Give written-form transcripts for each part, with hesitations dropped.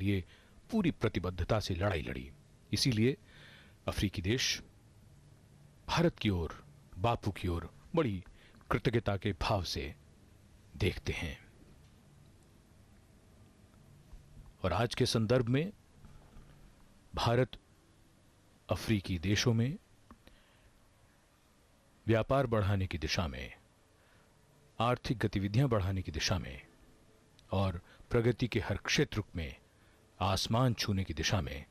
लिए पूरी प्रतिबद्धता से लड़ाई लड़ी। इसीलिए अफ्रीकी देश भारत की ओर, बापू की ओर बड़ी कृतज्ञता के भाव से देखते हैं। और आज के संदर्भ में भारत अफ्रीकी देशों में व्यापार बढ़ाने की दिशा में, आर्थिक गतिविधियां बढ़ाने की दिशा में और प्रगति के हर क्षेत्र में आसमान छूने की दिशा में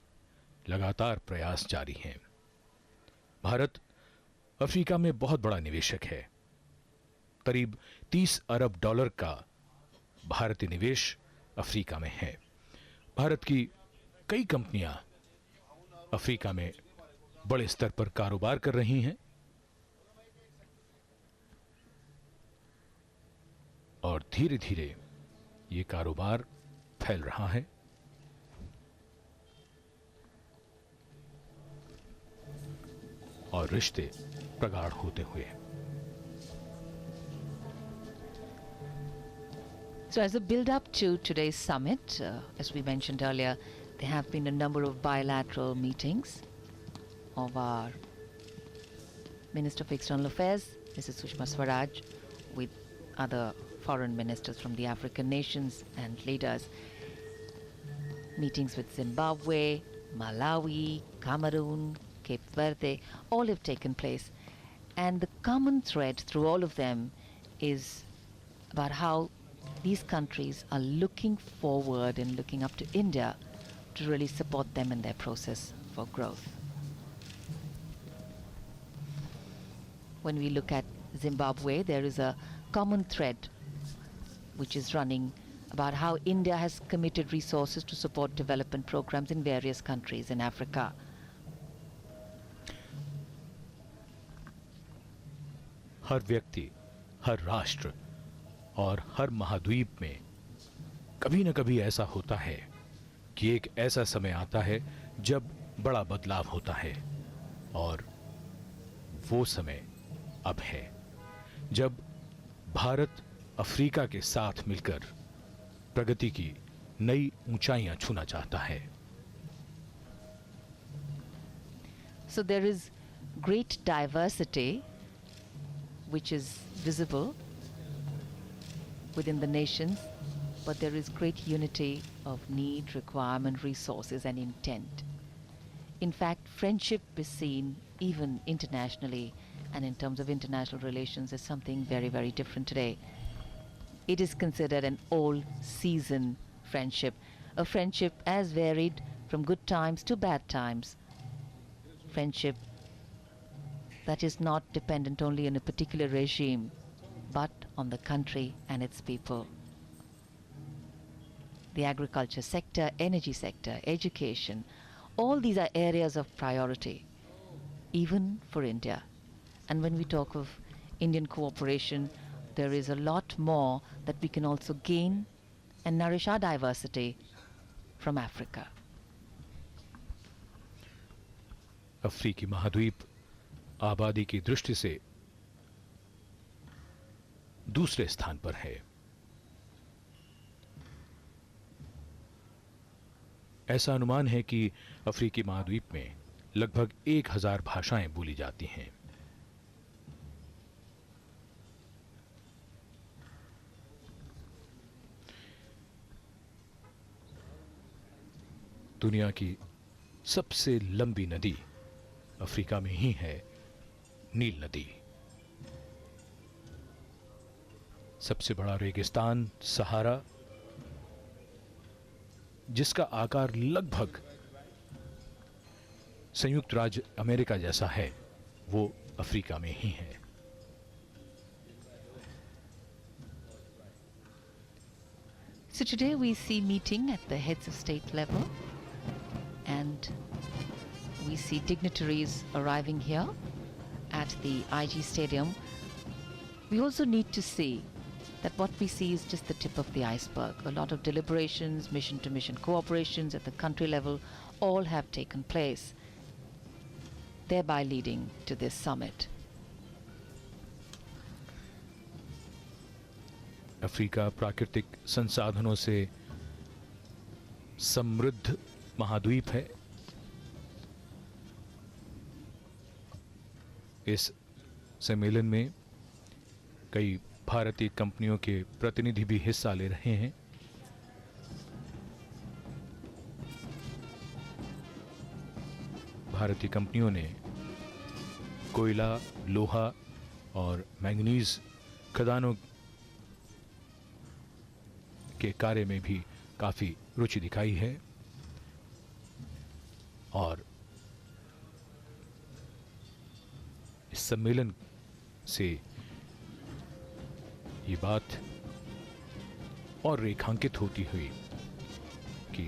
लगातार प्रयास जारी हैं। भारत अफ्रीका में बहुत बड़ा निवेशक है। करीब 30 अरब डॉलर का भारतीय निवेश अफ्रीका में है। भारत की कई कंपनियां अफ्रीका में बड़े स्तर पर कारोबार कर रही हैं और धीरे धीरे ये कारोबार फैल रहा है। और रिश्ते प्रगाढ़ होते हुए। So as a build-up to today's summit, as we mentioned earlier, there have been a number of bilateral meetings of our Minister of External Affairs, Mrs. Sushma Swaraj, with other foreign ministers from the African nations and leaders. Meetings with Zimbabwe, Malawi, Cameroon, Cape Verde, all have taken place. And the common thread through all of them is about how these countries are looking forward and looking up to India to really support them in their process for growth. When we look at Zimbabwe, there is a common thread which is running about how India has committed resources to support development programs in various countries in Africa. हर व्यक्ति, हर राष्ट्र और हर महाद्वीप में कभी न कभी ऐसा होता है कि एक ऐसा समय आता है जब बड़ा बदलाव होता है, और वो समय अब है जब भारत अफ्रीका के साथ मिलकर प्रगति की नई ऊंचाइयां छूना चाहता है। So there is great diversity which is visible within the nations, but there is great unity of need, requirement, resources and intent. In fact, friendship is seen even internationally and in terms of international relations as something very, very different today. It is considered an all-season friendship, a friendship as varied from good times to bad times. Friendship that is not dependent only on a particular regime, but on the country and its people. The agriculture sector, energy sector, education, all these are areas of priority, even for India. And when we talk of Indian cooperation, there is a lot more that we can also gain and nourish our diversity from Africa. अफ्रीकी महाद्वीप आबादी की दृष्टि से दूसरे स्थान पर है। ऐसा अनुमान है कि अफ्रीकी महाद्वीप में लगभग 1000 भाषाएं बोली जाती हैं। दुनिया की सबसे लंबी नदी अफ्रीका में ही है, नील नदी। सबसे बड़ा रेगिस्तान सहारा, जिसका आकार लगभग संयुक्त राज्य अमेरिका जैसा है, वो अफ्रीका में ही है। So today we see meeting at the heads of state level, and we see dignitaries arriving here at the IG Stadium. We also need to see that what we see is just the tip of the iceberg. A lot of deliberations, mission-to-mission cooperations at the country level all have taken place, thereby leading to this summit. Africa प्राकृतिक संसाधनों से समृद्ध महाद्वीप है। इस सम्मेलन में कई भारतीय कंपनियों के प्रतिनिधि भी हिस्सा ले रहे हैं। भारतीय कंपनियों ने कोयला, लोहा और मैंगनीज खदानों के कार्य में भी काफी रुचि दिखाई है और इस सम्मेलन से ये बात और रेखांकित होती हुई कि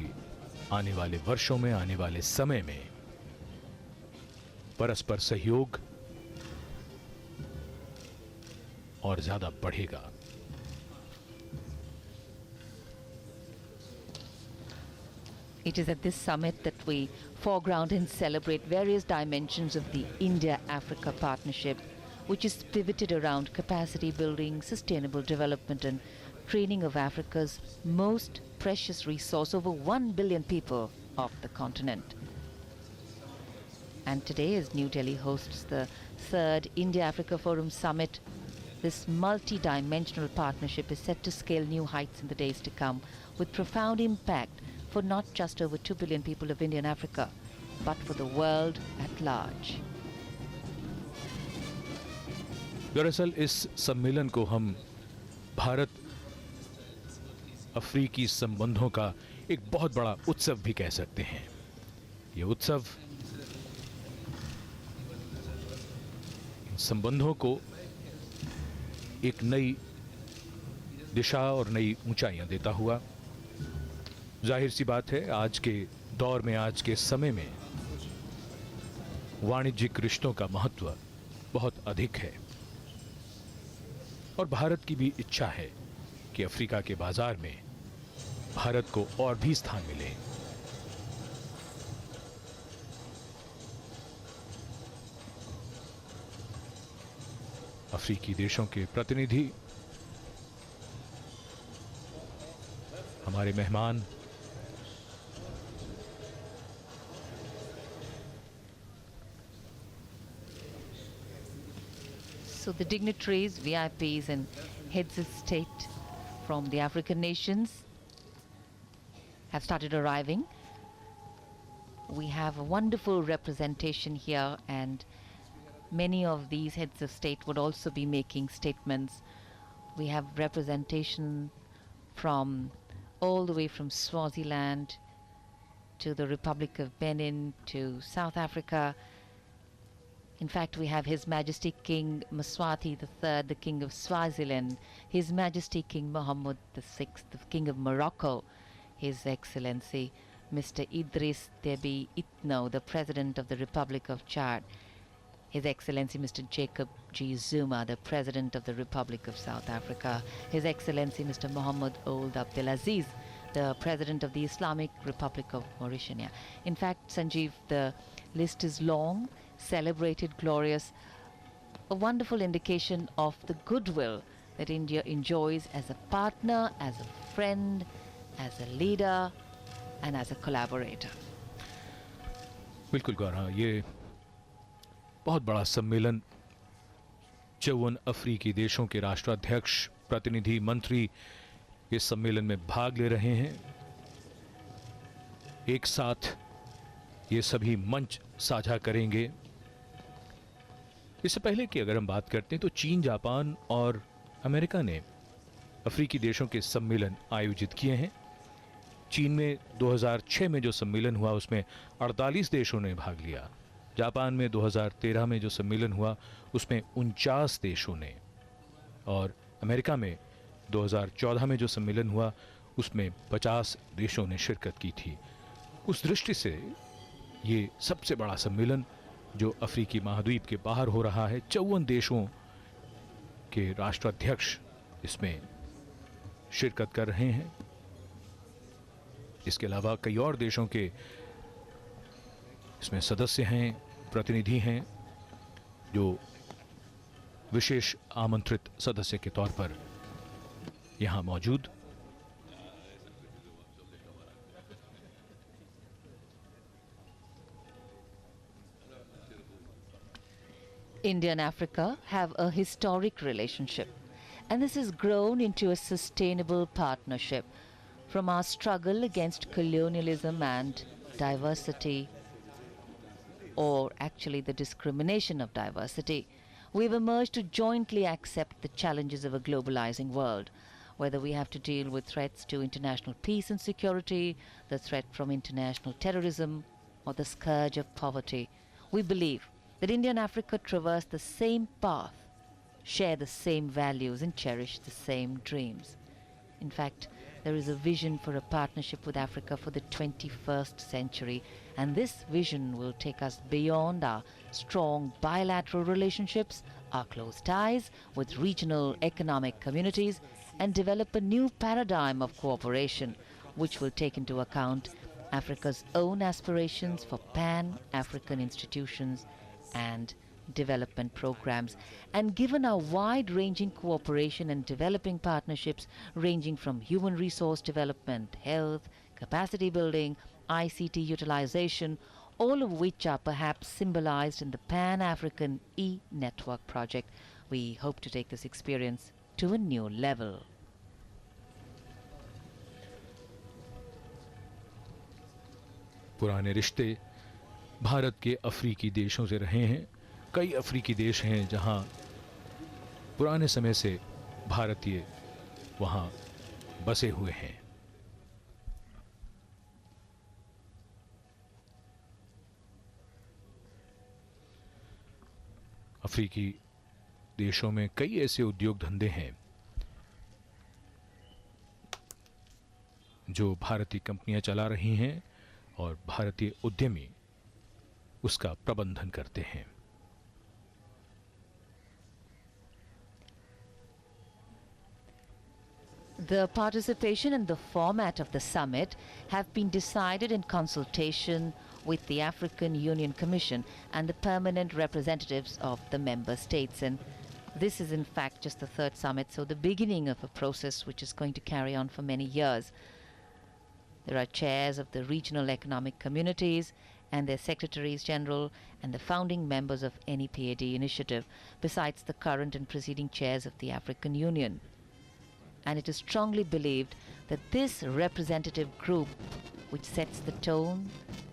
आने वाले वर्षों में, आने वाले समय में परस्पर सहयोग और ज्यादा बढ़ेगा। It is at this summit that we foreground and celebrate various dimensions of the India-Africa partnership, which is pivoted around capacity building, sustainable development and training of Africa's most precious resource, over 1 billion people of the continent. And today, as New Delhi hosts the third India-Africa Forum Summit, this multi-dimensional partnership is set to scale new heights in the days to come, with profound impact for not just over 2 billion people of India and Africa, but for the world at large. दरअसल इस सम्मेलन को हम भारत अफ्रीकी संबंधों का एक बहुत बड़ा उत्सव भी कह सकते हैं। ये उत्सव इन संबंधों को एक नई दिशा और नई ऊंचाइयां देता हुआ, जाहिर सी बात है आज के दौर में, आज के समय में वाणिज्यिक रिश्तों का महत्व बहुत अधिक है और भारत की भी इच्छा है कि अफ्रीका के बाजार में भारत को और भी स्थान मिले। अफ्रीकी देशों के प्रतिनिधि, हमारे मेहमान So the dignitaries, VIPs and heads of state from the African nations have started arriving. We have a wonderful representation here, and many of these heads of state would also be making statements. We have representation from all the way from Swaziland to the Republic of Benin to South Africa. In fact, we have His Majesty King Mswati III, the King of Swaziland, His Majesty King Mohammed VI, the King of Morocco, His Excellency Mr. Idris Deby Itno, the President of the Republic of Chad, His Excellency Mr. Jacob G. Zuma, the President of the Republic of South Africa, His Excellency Mr. Mohammed Ould Abdelaziz, the President of the Islamic Republic of Mauritania. In fact, Sanjeev, the list is long, celebrated, glorious, a wonderful indication of the goodwill that India enjoys as a partner, as a friend, as a leader, and as a collaborator. बिल्कुल गौरा, ये बहुत बड़ा सम्मेलन, 54 अफ्रीकी देशों के राष्ट्राध्यक्ष, प्रतिनिधि, मंत्री इस सम्मेलन में भाग ले रहे हैं। एक साथ ये सभी मंच साझा करेंगे। इससे पहले कि अगर हम बात करते हैं तो चीन, जापान और अमेरिका ने अफ्रीकी देशों के सम्मेलन आयोजित किए हैं। चीन में 2006 में जो सम्मेलन हुआ उसमें 48 देशों ने भाग लिया। जापान में 2013 में जो सम्मेलन हुआ उसमें 49 देशों ने, और अमेरिका में 2014 में जो सम्मेलन हुआ उसमें 50 देशों ने शिरकत की थी। उस दृष्टि से ये सबसे बड़ा सम्मेलन जो अफ्रीकी महाद्वीप के बाहर हो रहा है, 54 देशों के राष्ट्राध्यक्ष इसमें शिरकत कर रहे हैं। इसके अलावा कई और देशों के इसमें सदस्य हैं, प्रतिनिधि हैं जो विशेष आमंत्रित सदस्य के तौर पर यहां मौजूद। India and Africa have a historic relationship, and this has grown into a sustainable partnership. From our struggle against colonialism and diversity, or actually the discrimination of diversity, we've emerged to jointly accept the challenges of a globalizing world, whether we have to deal with threats to international peace and security, the threat from international terrorism, or the scourge of poverty. We believe that India and Africa traverse the same path, share the same values, and cherish the same dreams. In fact, there is a vision for a partnership with Africa for the 21st century, and this vision will take us beyond our strong bilateral relationships, our close ties with regional economic communities, and develop a new paradigm of cooperation which will take into account Africa's own aspirations for pan-African institutions and development programs. And given our wide-ranging cooperation and developing partnerships ranging from human resource development, health, capacity building, ICT utilization, all of which are perhaps symbolized in the Pan-African e-network project, we hope to take this experience to a new level. पुराने रिश्ते भारत के अफ्रीकी देशों से रहे हैं। कई अफ्रीकी देश हैं जहां पुराने समय से भारतीय वहां बसे हुए हैं। अफ्रीकी देशों में कई ऐसे उद्योग धंधे हैं जो भारतीय कंपनियां चला रही हैं और भारतीय उद्यमी उसका प्रबंधन करते हैं। The participation and the format of the summit have been decided in consultation with the African Union Commission and the permanent representatives of the member states. And this is in fact just the third summit, so the beginning of a process which is going to carry on for many years. There are chairs of the regional economic communities and their secretaries general and the founding members of any PAD initiative, besides the current and preceding chairs of the African Union. And it is strongly believed that this representative group, which sets the tone,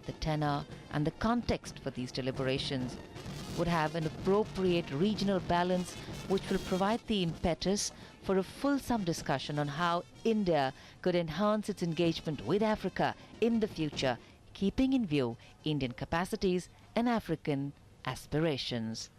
the tenor, and the context for these deliberations, would have an appropriate regional balance which will provide the impetus for a fulsome discussion on how India could enhance its engagement with Africa in the future, keeping in view Indian capacities and African aspirations.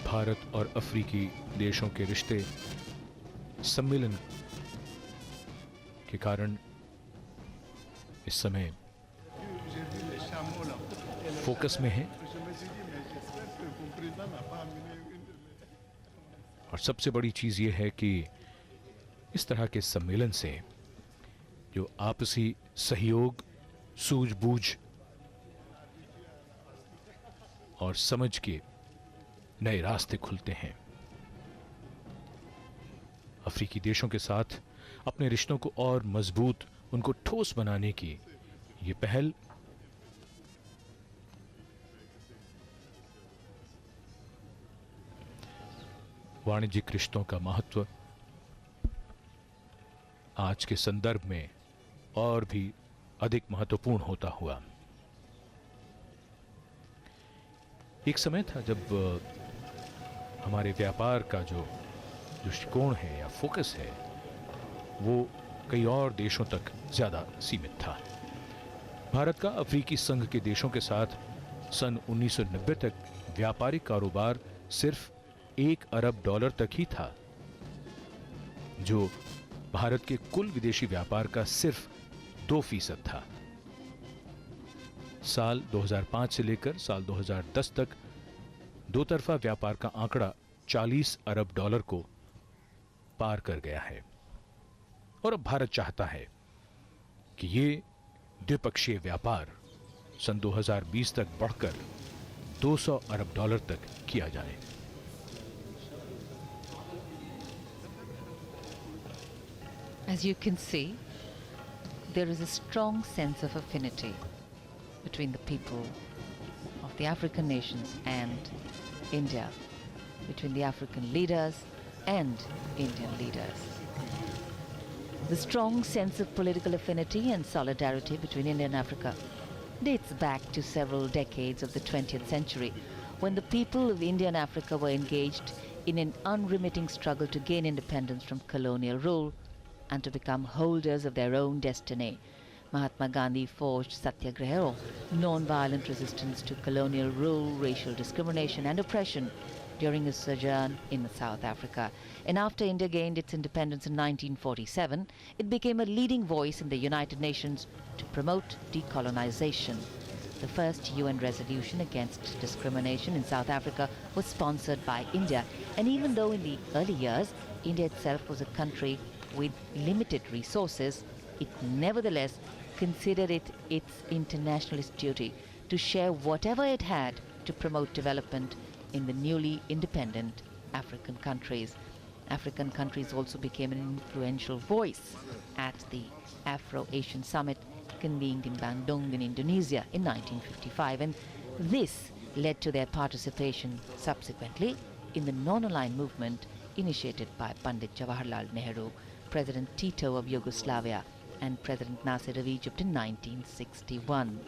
Bharat और अफ्रीकी देशों के रिश्ते सम्मेलन के कारण इस समय फोकस में है और सबसे बड़ी चीज ये है कि इस तरह के सम्मेलन से जो आपसी सहयोग, सूझबूझ और समझ के नए रास्ते खुलते हैं। अफ्रीकी देशों के साथ अपने रिश्तों को और मजबूत, उनको ठोस बनाने की ये पहल वाणिज्यिक रिश्तों का महत्व आज के संदर्भ में और भी अधिक महत्वपूर्ण होता हुआ। एक समय था जब हमारे व्यापार का जो दृष्टिकोण है या फोकस है वो कई और देशों तक ज्यादा सीमित था। भारत का अफ्रीकी संघ के देशों के साथ सन 1990 तक व्यापारिक कारोबार सिर्फ $1 अरब तक ही था, जो भारत के कुल विदेशी व्यापार का सिर्फ 2% था। साल 2005 से लेकर साल 2010 तक दो तरफा व्यापार का आंकड़ा $40 अरब को पार कर गया है और अब भारत चाहता है कि ये द्विपक्षीय व्यापार सन 2020 तक बढ़कर $200 अरब तक किया जाए। As you can see, there is a strong sense of affinity between the people of the African nations and India, between the African leaders and Indian leaders. The strong sense of political affinity and solidarity between India and Africa dates back to several decades of the 20th century, when the people of India and Africa were engaged in an unremitting struggle to gain independence from colonial rule and to become holders of their own destiny. Mahatma Gandhi forged satyagraha, or non-violent resistance to colonial rule, racial discrimination and oppression during his sojourn in South Africa. And after India gained its independence in 1947, it became a leading voice in the United Nations to promote decolonization. The first UN resolution against discrimination in South Africa was sponsored by India. And even though in the early years, India itself was a country with limited resources, it nevertheless considered it its internationalist duty to share whatever it had to promote development in the newly independent African countries. African countries also became an influential voice at the Afro-Asian Summit convened in Bandung in Indonesia in 1955, and this led to their participation subsequently in the non-aligned movement initiated by Pandit Jawaharlal Nehru, President Tito of Yugoslavia, and President Nasser of Egypt in 1961.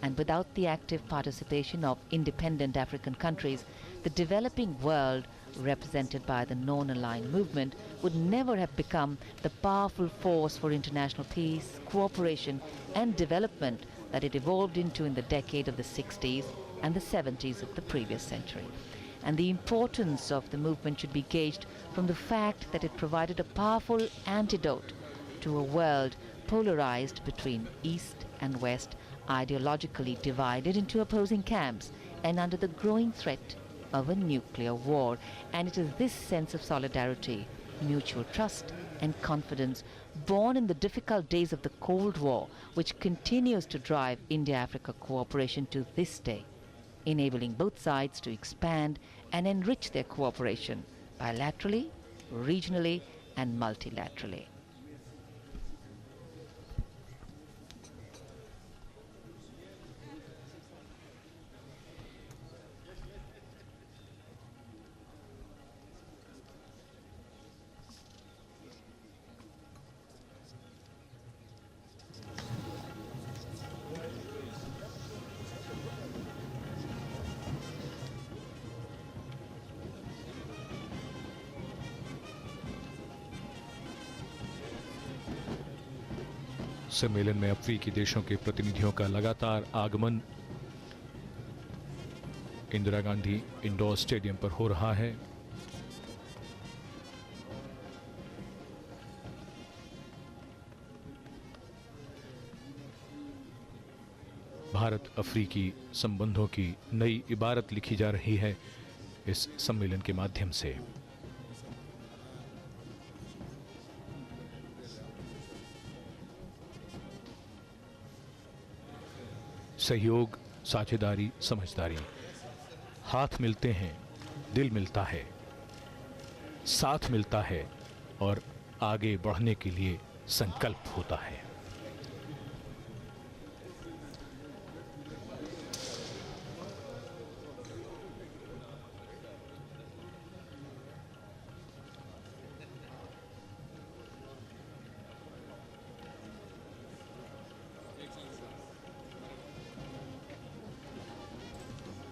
And without the active participation of independent African countries, the developing world, represented by the non-aligned movement, would never have become the powerful force for international peace, cooperation and development that it evolved into in the decade of the 60s and the 70s of the previous century. And the importance of the movement should be gauged from the fact that it provided a powerful antidote to a world polarized between East and West, ideologically divided into opposing camps and under the growing threat of a nuclear war. And it is this sense of solidarity, mutual trust and confidence born in the difficult days of the Cold War which continues to drive India-Africa cooperation to this day, enabling both sides to expand and enrich their cooperation bilaterally, regionally and multilaterally. सम्मेलन में अफ्रीकी देशों के प्रतिनिधियों का लगातार आगमन Indira Gandhi indoor stadium पर हो रहा है। भारत अफ्रीकी संबंधों की नई इबारत लिखी जा रही है इस सम्मेलन के माध्यम से। सहयोग, साझेदारी, समझदारी, हाथ मिलते हैं, दिल मिलता है, साथ मिलता है और आगे बढ़ने के लिए संकल्प होता है।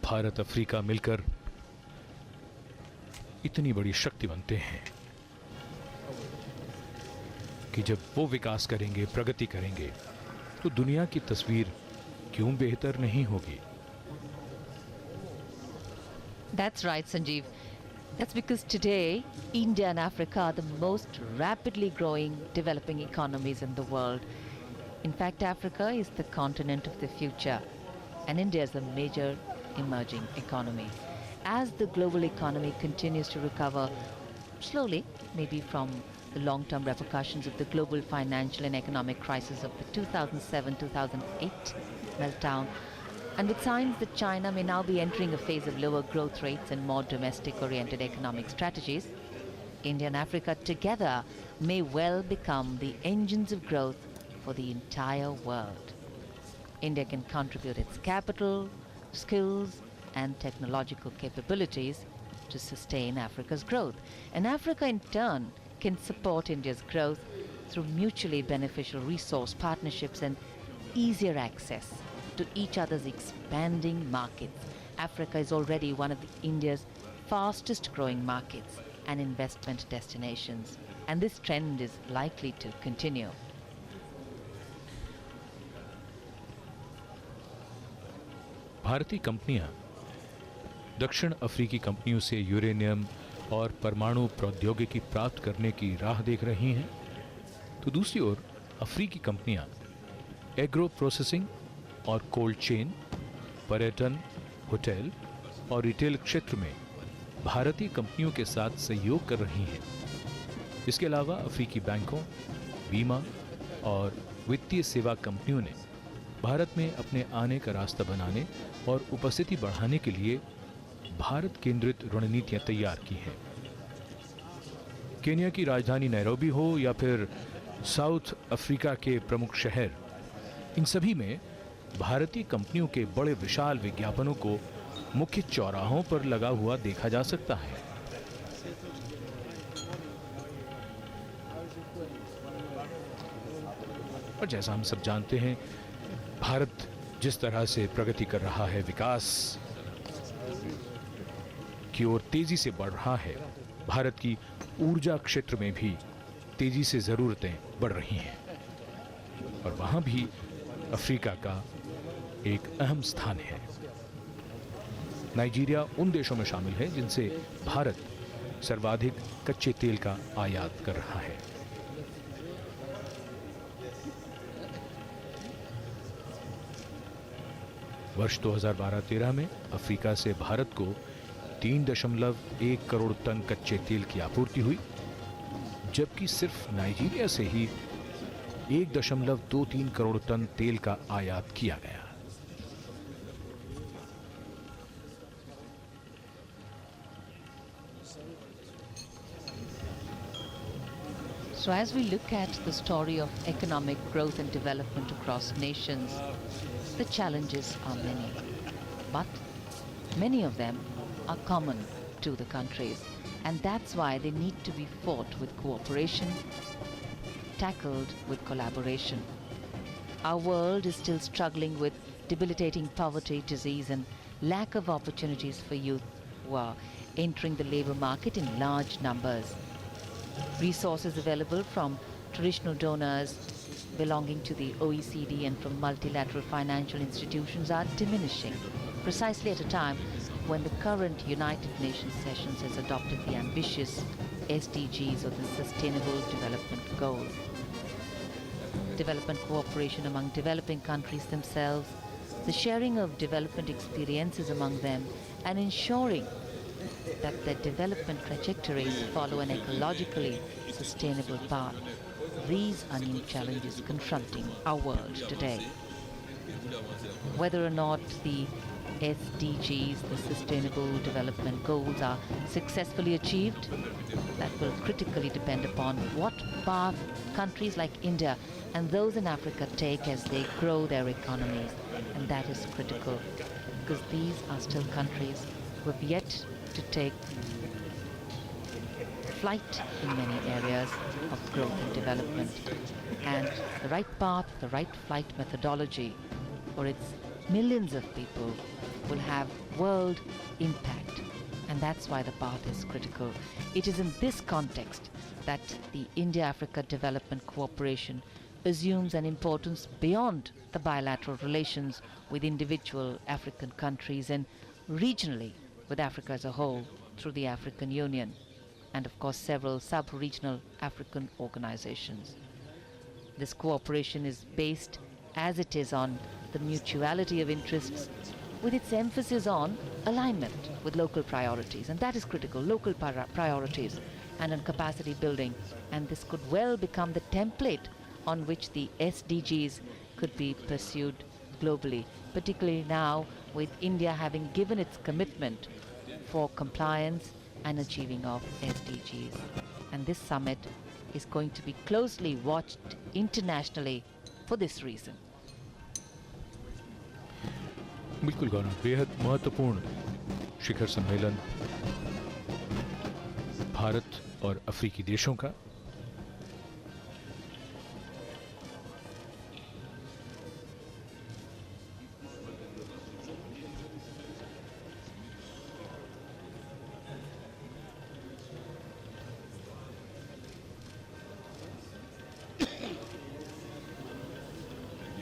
भारत अफ्रीका मिलकर इतनी बड़ी शक्ति बनते हैं कि जब वो विकास करेंगे, प्रगति करेंगे, तो दुनिया की तस्वीर क्यों बेहतर नहीं होगी? That's right, Sanjeev. That's because today India and Africa are the most rapidly growing developing economies in the world. In fact, Africa is the continent of the future and India is a major emerging economy. As the global economy continues to recover slowly, maybe from the long-term repercussions of the global financial and economic crisis of the 2007-2008 meltdown, and with signs that China may now be entering a phase of lower growth rates and more domestic-oriented economic strategies, India and Africa together may well become the engines of growth for the entire world. India can contribute its capital, skills, and technological capabilities to sustain Africa's growth. And Africa, in turn, can support India's growth through mutually beneficial resource partnerships and easier access to each other's expanding markets. Africa is already one of India's fastest growing markets and investment destinations, and this trend is likely to continue. भारतीय कंपनियां दक्षिण अफ्रीकी कंपनियों से uranium और परमाणु प्रौद्योगिकी प्राप्त करने की राह देख रही हैं, तो दूसरी ओर अफ्रीकी कंपनियां एग्रो प्रोसेसिंग और कोल्ड चेन, पर्यटन, होटल और रिटेल क्षेत्र में भारतीय कंपनियों के साथ सहयोग कर रही हैं। इसके अलावा अफ्रीकी बैंकों, बीमा और वित्तीय सेवा कंपनियों ने भारत में अपने आने का रास्ता बनाने और उपस्थिति बढ़ाने के लिए भारत केंद्रित रणनीतियां तैयार की हैं। केन्या की राजधानी नैरोबी हो या फिर साउथ अफ्रीका के प्रमुख शहर, इन सभी में भारतीय कंपनियों के बड़े विशाल विज्ञापनों को मुख्य चौराहों पर लगा हुआ देखा जा सकता है। और जैसा हम सब जानते हैं, भारत जिस तरह से प्रगति कर रहा है, विकास की ओर तेजी से बढ़ रहा है, भारत की ऊर्जा क्षेत्र में भी तेजी से जरूरतें बढ़ रही हैं और वहां भी अफ्रीका का एक अहम स्थान है। नाइजीरिया उन देशों में शामिल है जिनसे भारत सर्वाधिक कच्चे तेल का आयात कर रहा है। वर्ष 2012-13 में अफ्रीका से भारत को 3.1 करोड़ टन कच्चे तेल की आपूर्ति हुई, जबकि सिर्फ नाइजीरिया से ही 1.23 करोड़ टन तेल का आयात किया गया। So as we look at the story of economic growth and development across nations, the challenges are many, but many of them are common to the countries, and that's why they need to be fought with cooperation, tackled with collaboration. Our world is still struggling with debilitating poverty, disease, and lack of opportunities for youth who are entering the labor market in large numbers. Resources available from traditional donors belonging to the OECD and from multilateral financial institutions are diminishing, precisely at a time when the current United Nations sessions has adopted the ambitious SDGs, or the Sustainable Development Goals. Development cooperation among developing countries themselves, the sharing of development experiences among them, and ensuring that their development trajectories follow an ecologically sustainable path. These are new challenges confronting our world today. Whether or not the SDGs, the Sustainable Development Goals, are successfully achieved, that will critically depend upon what path countries like India and those in Africa take as they grow their economies. And that is critical, because these are still countries who have yet to take flight in many areas of growth and development. And the right path, the right flight methodology for its millions of people will have world impact. And that's why the path is critical. It is in this context that the India-Africa Development Cooperation assumes an importance beyond the bilateral relations with individual African countries and regionally with Africa as a whole through the African Union and of course several sub-regional African organizations. This cooperation is based as it is on the mutuality of interests, with its emphasis on alignment with local priorities, and that is critical, local priorities, and on capacity building. And this could well become the template on which the SDGs could be pursued globally, particularly now with India having given its commitment for compliance and achieving of SDGs. And this summit is going to be closely watched internationally for this reason. बिल्कुल गौरव, बेहद महत्वपूर्ण शिखर सम्मेलन भारत और अफ्रीकी देशों का।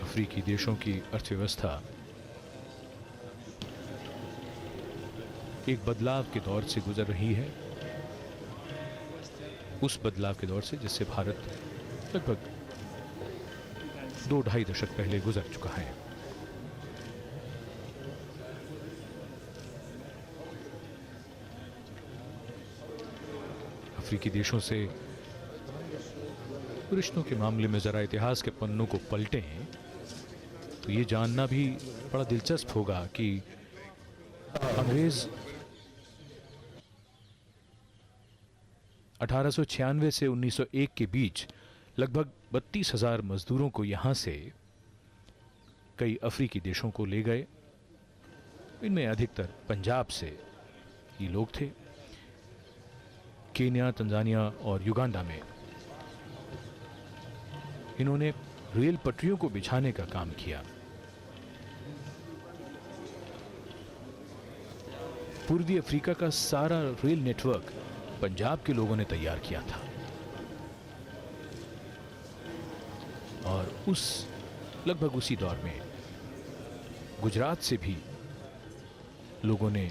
अफ्रीकी देशों की अर्थव्यवस्था एक बदलाव के दौर से गुजर रही है, उस बदलाव के दौर से जिससे भारत लगभग 2-2.5 दशक पहले गुजर चुका है। अफ्रीकी देशों से रिश्तों के मामले में जरा इतिहास के पन्नों को पलटें तो ये जानना भी बड़ा दिलचस्प होगा कि अंग्रेज 1896 से 1901 के बीच लगभग 32,000 मजदूरों को यहां से कई अफ्रीकी देशों को ले गए। इनमें अधिकतर पंजाब से ये लोग थे। केन्या, तंजानिया और युगांडा में इन्होंने रेल पटरियों को बिछाने का काम किया। पूर्वी अफ्रीका का सारा रेल नेटवर्क पंजाब के लोगों ने तैयार किया था और लगभग उसी दौर में गुजरात से भी लोगों ने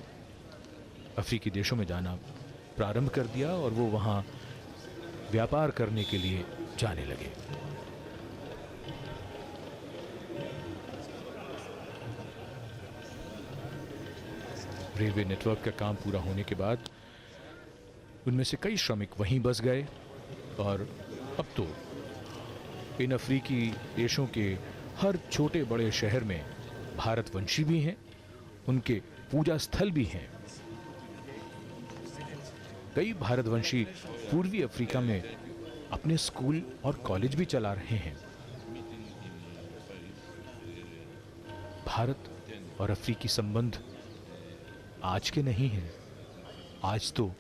अफ्रीकी देशों में जाना प्रारंभ कर दिया और वो वहां व्यापार करने के लिए जाने लगे। रेलवे नेटवर्क का काम पूरा होने के बाद उनमें से कई श्रमिक वहीं बस गए और अब तो इन अफ्रीकी देशों के हर छोटे बड़े शहर में भारतवंशी भी हैं, उनके पूजा स्थल भी हैं। कई भारतवंशी पूर्वी अफ्रीका में अपने स्कूल और कॉलेज भी चला रहे हैं। भारत और अफ्रीकी संबंध आज के नहीं हैं, आज तो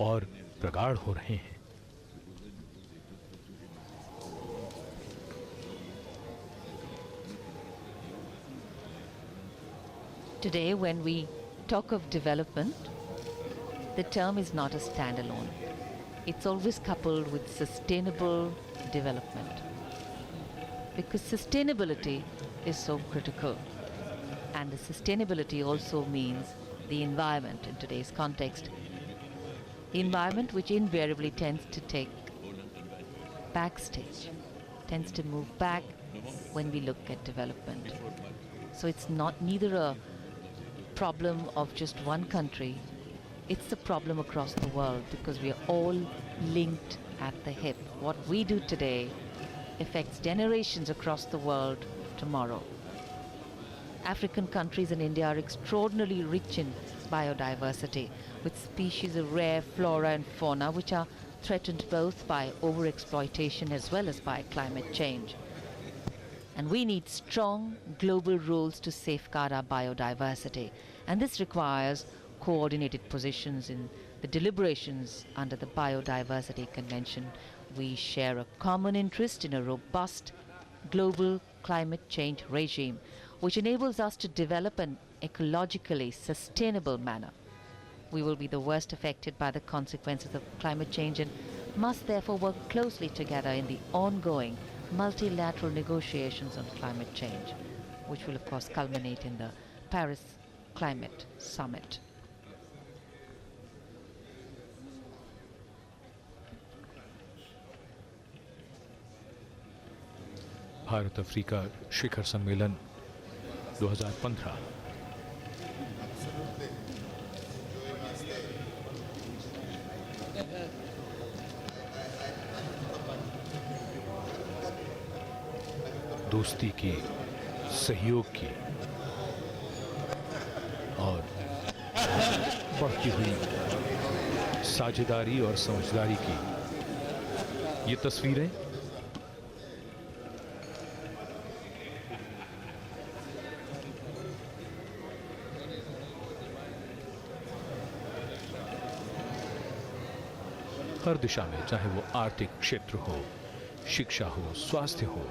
और प्रगाढ़ हो रहे हैं। Today, when we talk of development, the term is not a standalone. It's always coupled with sustainable development. Because sustainability is so critical. And the sustainability also means the environment in today's context. The environment which invariably tends to take backstage, tends to move back when we look at development. So it's neither a problem of just one country, it's the problem across the world because we are all linked at the hip. What we do today affects generations across the world tomorrow. African countries and India are extraordinarily rich in biodiversity, with species of rare flora and fauna which are threatened both by overexploitation as well as by climate change. And we need strong global rules to safeguard our biodiversity. And this requires coordinated positions in the deliberations under the Biodiversity Convention. We share a common interest in a robust global climate change regime, which enables us to develop an ecologically sustainable manner. We will be the worst affected by the consequences of climate change and must therefore work closely together in the ongoing multilateral negotiations on climate change, which will of course culminate in the Paris Climate Summit. Bharat Africa शिखर सम्मेलन 2015 दोस्ती की, सहयोग की और बढ़ती हुई साझेदारी और समझदारी की ये तस्वीरें हर दिशा में, चाहे वो आर्थिक क्षेत्र हो, शिक्षा हो, स्वास्थ्य हो,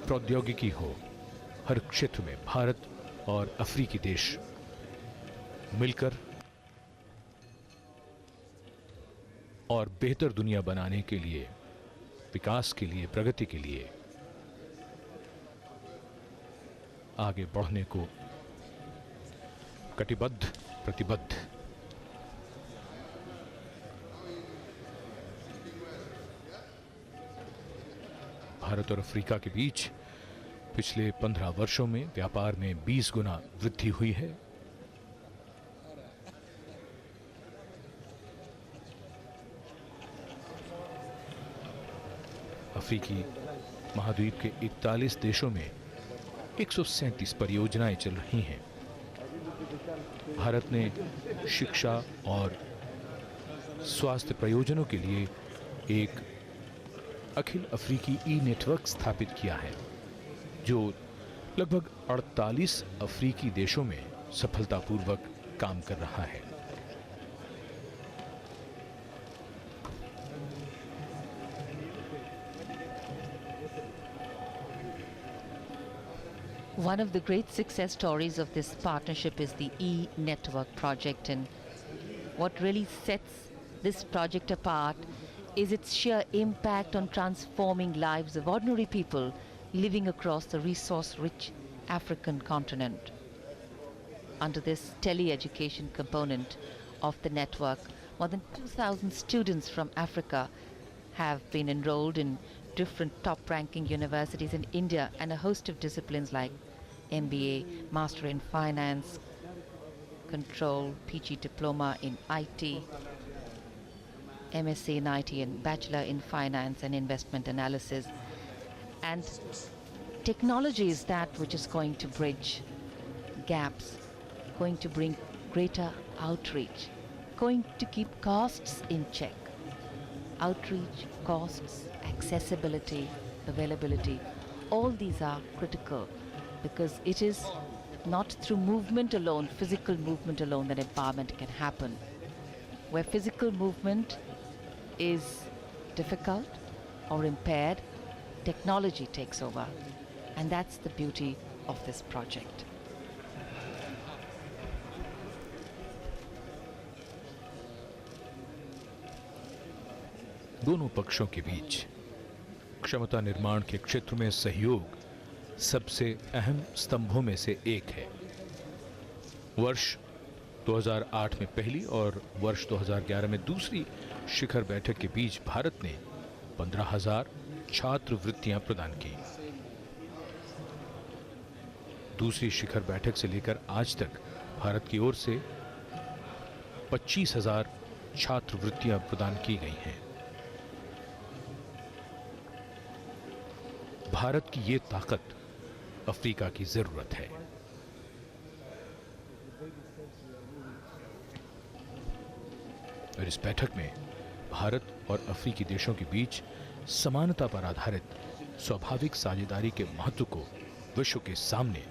प्रौद्योगिकी हो, हर क्षेत्र में भारत और अफ्रीकी देश मिलकर और बेहतर दुनिया बनाने के लिए, विकास के लिए, प्रगति के लिए आगे बढ़ने को कटिबद्ध, प्रतिबद्ध। भारत और अफ्रीका के बीच पिछले 15 वर्षों में व्यापार में 20 गुना वृद्धि हुई है। अफ्रीकी महाद्वीप के 41 देशों में 137 परियोजनाएं चल रही हैं। भारत ने शिक्षा और स्वास्थ्य प्रयोजनों के लिए एक अखिल अफ्रीकी ई नेटवर्क स्थापित किया है, जो लगभग 48 अफ्रीकी देशों में सफलतापूर्वक काम कर रहा है। One of the great success stories of this partnership is the e-network project, and what really sets this project apart is its sheer impact on transforming lives of ordinary people living across the resource-rich African continent. Under this tele-education component of the network, more than 2,000 students from Africa have been enrolled in different top-ranking universities in India, and a host of disciplines like MBA, Master in Finance, Control, PG Diploma in IT, MSc in IT, and Bachelor in Finance and Investment Analysis. And technology is that which is going to bridge gaps, going to bring greater outreach, going to keep costs in check. Outreach, costs, accessibility, availability, all these are critical, because it is not through movement alone, physical movement alone, that empowerment can happen. Where physical movement is difficult or impaired, technology takes over, and that's the beauty of this project. दोनों पक्षों के बीच क्षमता निर्माण के क्षेत्र में सहयोग सबसे अहम स्तंभों में से एक है। वर्ष 2008 में पहली और वर्ष 2011 में दूसरी शिखर बैठक के बीच भारत ने 15,000 छात्रवृत्तियां प्रदान की। दूसरी शिखर बैठक से लेकर आज तक भारत की ओर से 25,000 छात्रवृत्तियां प्रदान की गई हैं। भारत की ये ताकत अफ्रीका की जरूरत है। और इस बैठक में भारत और अफ्रीकी देशों के बीच समानता पर आधारित स्वाभाविक साझेदारी के महत्व को विश्व के सामने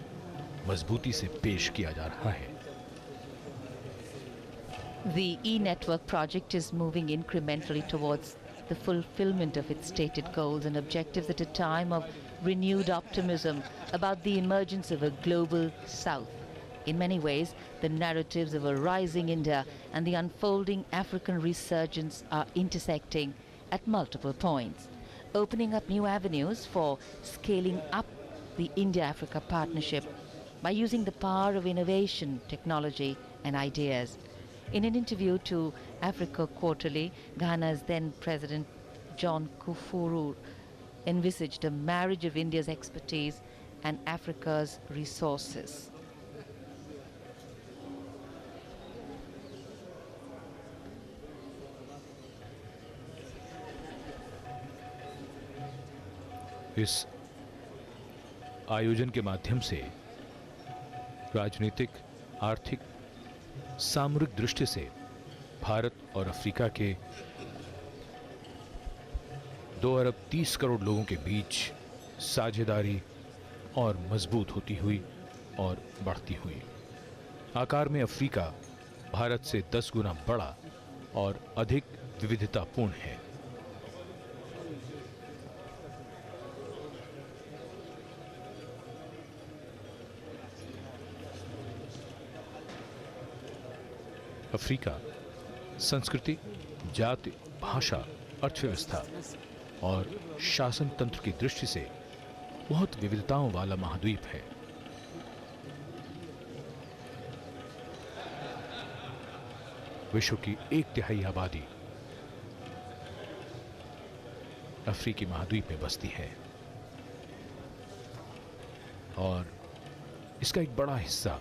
मजबूती से पेश किया जा रहा है। The e-network project is moving incrementally towards the fulfillment of its stated goals and objectives at a time of renewed optimism about the emergence of a global South. In many ways, the narratives of a rising India and the unfolding African resurgence are intersecting at multiple points, opening up new avenues for scaling up the India-Africa partnership by using the power of innovation, technology, and ideas. In an interview to Africa Quarterly, Ghana's then President John Kufuru envisaged a marriage of India's expertise and Africa's resources. इस आयोजन के माध्यम से राजनीतिक, आर्थिक, सामरिक दृष्टि से भारत और अफ्रीका के 2 अरब 30 करोड़ लोगों के बीच साझेदारी और मजबूत होती हुई और बढ़ती हुई। आकार में अफ्रीका भारत से 10 गुना बड़ा और अधिक विविधतापूर्ण है। अफ्रीका संस्कृति, जाति, भाषा, अर्थव्यवस्था और शासन तंत्र की दृष्टि से बहुत विविधताओं वाला महाद्वीप है। विश्व की 1/3 आबादी अफ्रीकी महाद्वीप में बसती है और इसका एक बड़ा हिस्सा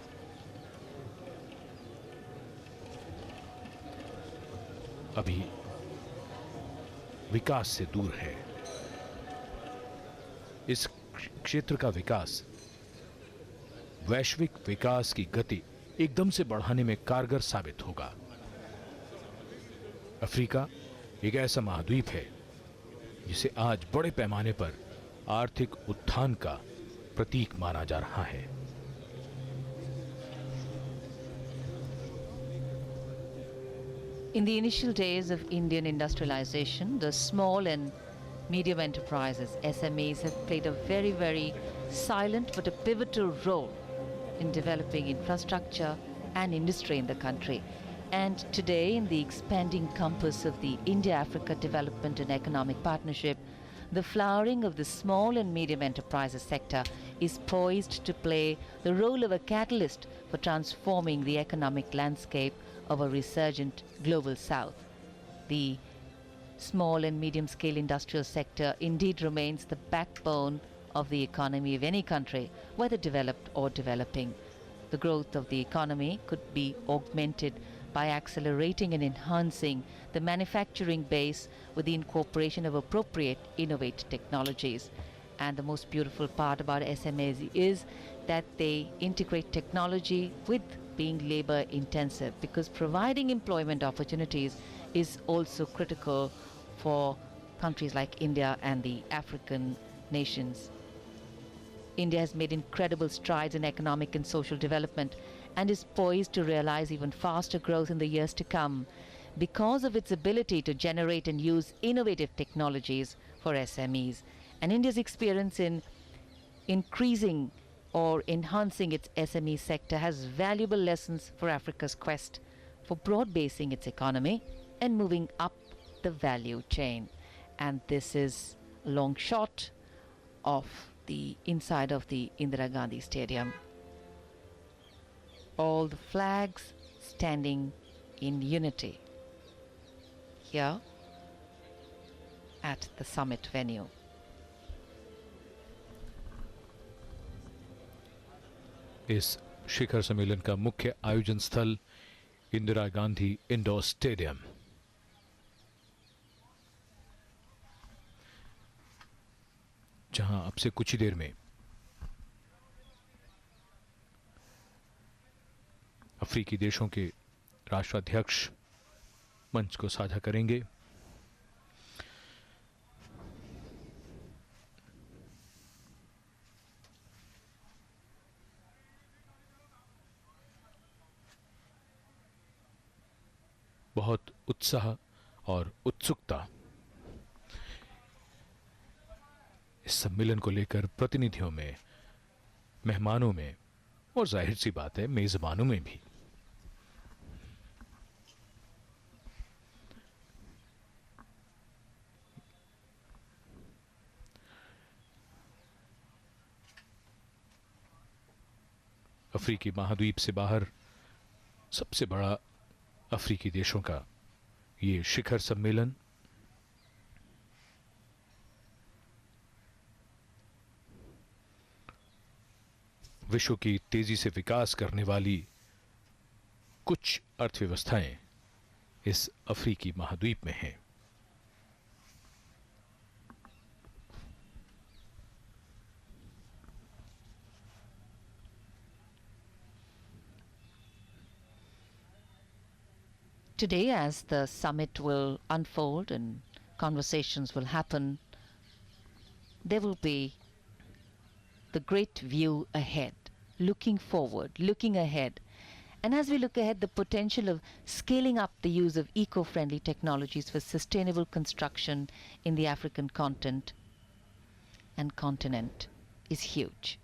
अभी विकास से दूर है। इस क्षेत्र का विकास वैश्विक विकास की गति एकदम से बढ़ाने में कारगर साबित होगा। अफ्रीका एक ऐसा महाद्वीप है जिसे आज बड़े पैमाने पर आर्थिक उत्थान का प्रतीक माना जा रहा है। In the initial days of Indian industrialization, the small and medium enterprises, SMEs, have played a very, very silent but a pivotal role in developing infrastructure and industry in the country. And today, in the expanding compass of the India-Africa Development and Economic Partnership, the flowering of the small and medium enterprises sector is poised to play the role of a catalyst for transforming the economic landscape of a resurgent global south. The small and medium scale industrial sector indeed remains the backbone of the economy of any country, whether developed or developing. The growth of the economy could be augmented by accelerating and enhancing the manufacturing base with the incorporation of appropriate innovative technologies. And the most beautiful part about SMEs is that they integrate technology with being labor intensive, because providing employment opportunities is also critical for countries like India and the African nations. India has made incredible strides in economic and social development and is poised to realize even faster growth in the years to come because of its ability to generate and use innovative technologies for SMEs. And India's experience in increasing or enhancing its SME sector has valuable lessons for Africa's quest for broad basing its economy and moving up the value chain. And this is a long shot of the inside of the Indira Gandhi Stadium. All the flags standing in unity here at the summit venue. इस शिखर सम्मेलन का मुख्य आयोजन स्थल Indira Gandhi indoor stadium. जहां अब से कुछ ही देर में अफ्रीकी देशों के राष्ट्राध्यक्ष मंच को साझा करेंगे। बहुत उत्साह और उत्सुकता इस सम्मेलन को लेकर प्रतिनिधियों में, मेहमानों में और जाहिर सी बात है मेजबानों में भी। अफ्रीकी महाद्वीप से बाहर सबसे बड़ा अफ्रीकी देशों का ये शिखर सम्मेलन विश्व की तेजी से विकास करने वाली कुछ अर्थव्यवस्थाएं इस अफ्रीकी महाद्वीप में हैं। Today, as the summit will unfold and conversations will happen, there will be the great view ahead, looking forward, looking ahead. And as we look ahead, the potential of scaling up the use of eco-friendly technologies for sustainable construction in the African continent is huge.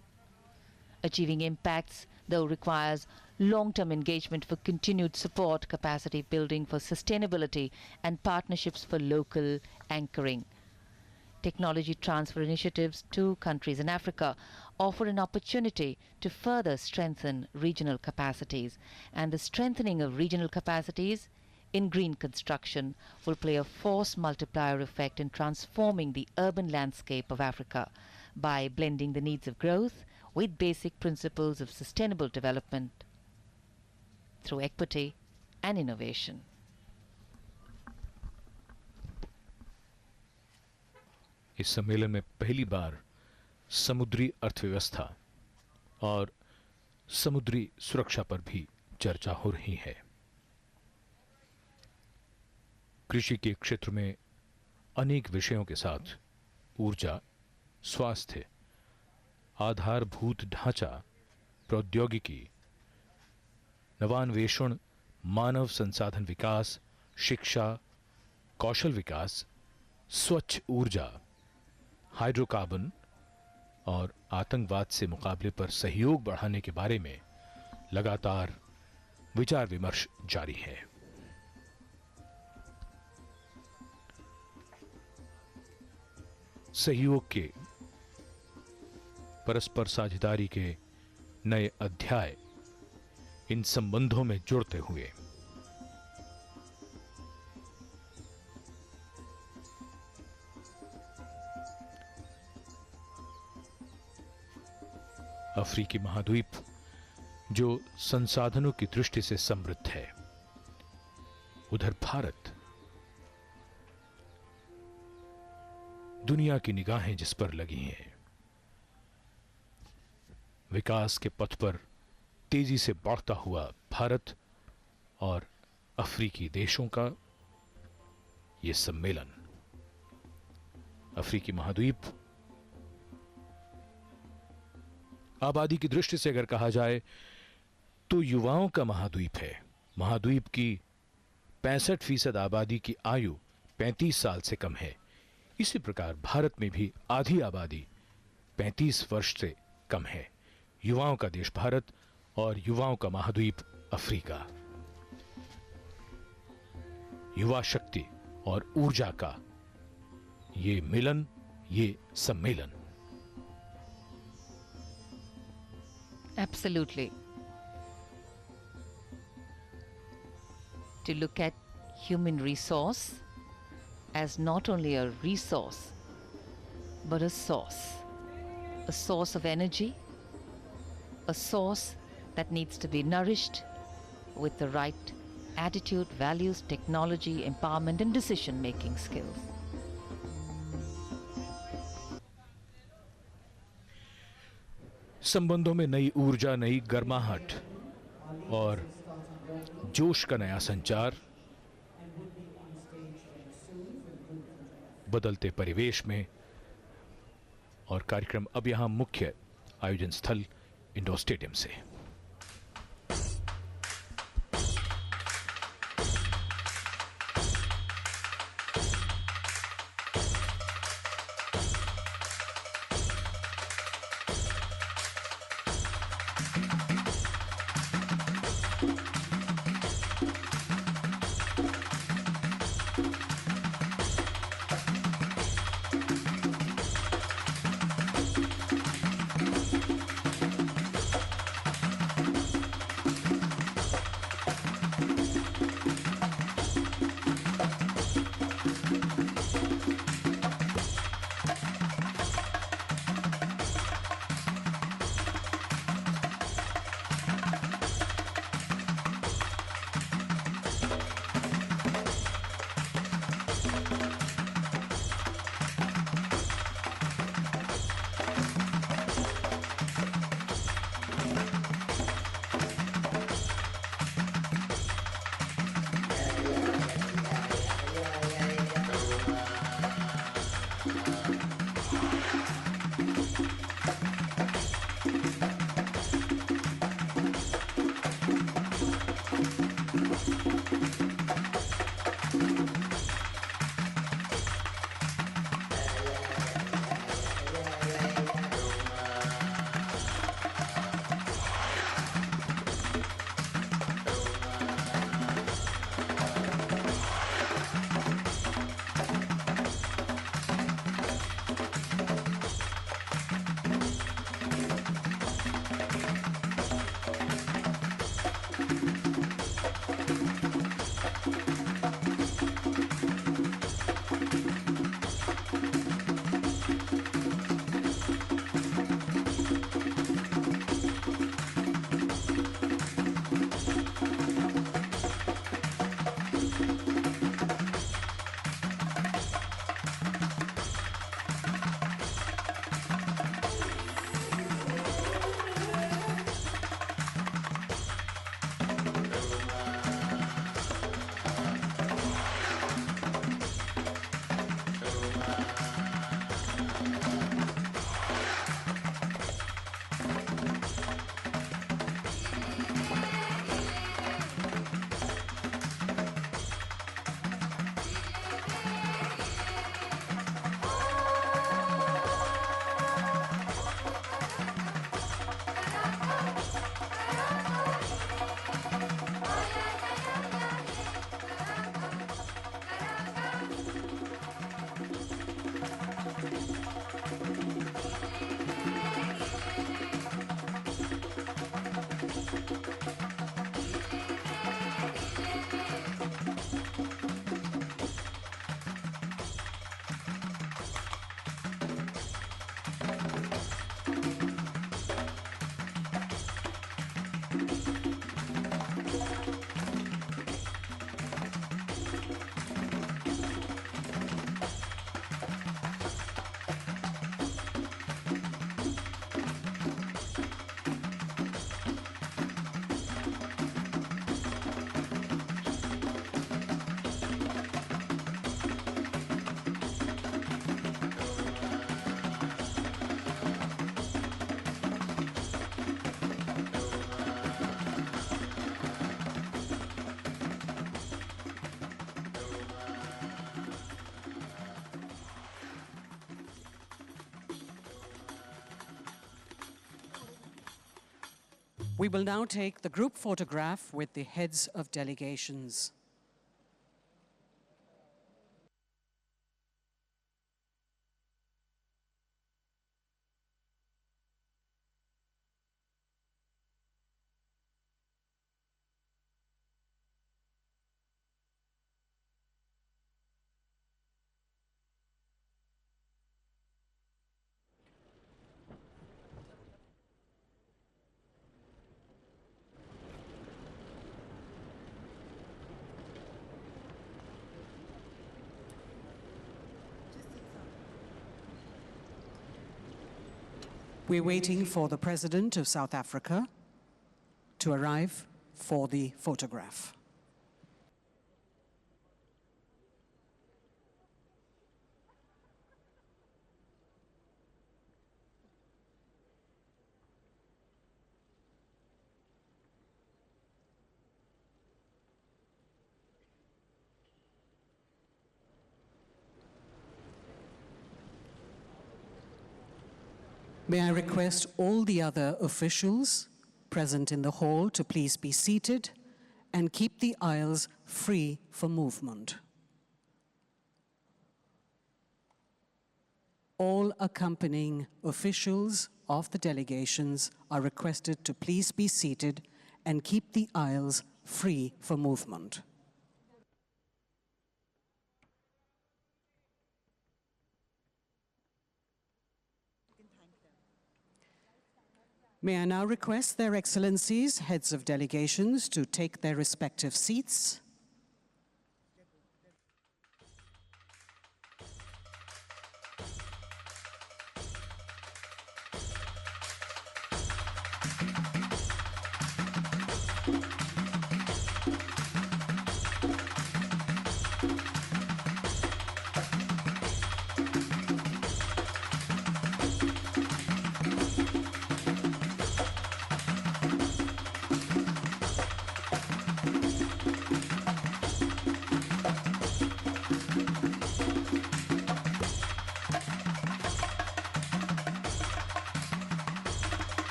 Achieving impacts, though, requires long-term engagement for continued support, capacity building for sustainability, and partnerships for local anchoring. Technology transfer initiatives to countries in Africa offer an opportunity to further strengthen regional capacities, and the strengthening of regional capacities in green construction will play a force multiplier effect in transforming the urban landscape of Africa by blending the needs of growth with basic principles of sustainable development through equity and innovation. इस सम्मेलन में पहली बार समुद्री अर्थव्यवस्था और समुद्री सुरक्षा पर भी चर्चा हो रही है। कृषि के क्षेत्र में अनेक विषयों के साथ ऊर्जा, स्वास्थ्य, आधारभूत ढांचा, प्रौद्योगिकी, नवान्वेषण, मानव संसाधन विकास, शिक्षा, कौशल विकास, स्वच्छ ऊर्जा, हाइड्रोकार्बन और आतंकवाद से मुकाबले पर सहयोग बढ़ाने के बारे में लगातार विचार विमर्श जारी है। सहयोग के परस्पर साझेदारी के नए अध्याय इन संबंधों में जुड़ते हुए अफ्रीकी महाद्वीप जो संसाधनों की दृष्टि से समृद्ध है, उधर भारत दुनिया की निगाहें जिस पर लगी हैं, विकास के पथ पर तेजी से बढ़ता हुआ भारत और अफ्रीकी देशों का यह सम्मेलन, अफ्रीकी महाद्वीप आबादी की दृष्टि से अगर कहा जाए तो युवाओं का महाद्वीप है। महाद्वीप की 65% आबादी की आयु 35 साल से कम है। इसी प्रकार भारत में भी आधी आबादी 35 वर्ष से कम है। युवाओं का देश भारत और युवाओं का महाद्वीप अफ्रीका, युवा शक्ति और ऊर्जा का ये मिलन, ये सम्मेलन। Absolutely. To look at human resource as not only a resource, but a source of energy, a source that needs to be nourished with the right attitude, values, technology, empowerment, and decision-making skills. संबंधों में नई ऊर्जा, नई गर्माहट और जोश का नया संचार, बदलते परिवेश में। और कार्यक्रम अब यहां मुख्य आयोजन स्थल इंडोर स्टेडियम से। We will now take the group photograph with the heads of delegations. We're waiting for the President of South Africa to arrive for the photograph. May I request all the other officials present in the hall to please be seated and keep the aisles free for movement. All accompanying officials of the delegations are requested to please be seated and keep the aisles free for movement. May I now request their excellencies, heads of delegations, to take their respective seats.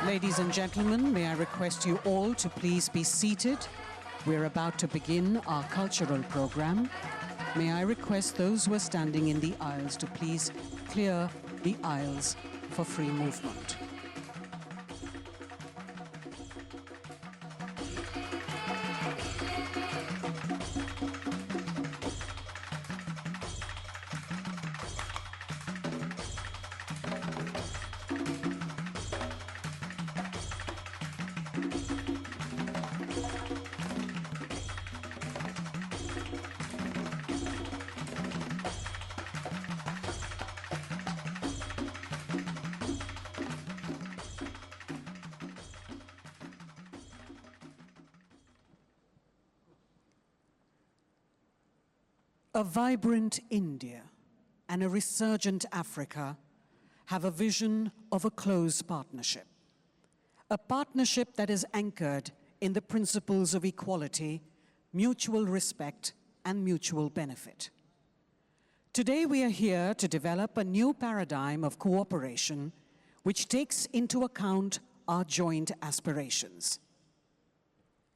Ladies and gentlemen, may I request you all to please be seated. We're about to begin our cultural program. May I request those who are standing in the aisles to please clear the aisles for free movement. A vibrant India and a resurgent Africa have a vision of a close partnership. A partnership that is anchored in the principles of equality, mutual respect, and mutual benefit. Today we are here to develop a new paradigm of cooperation which takes into account our joint aspirations.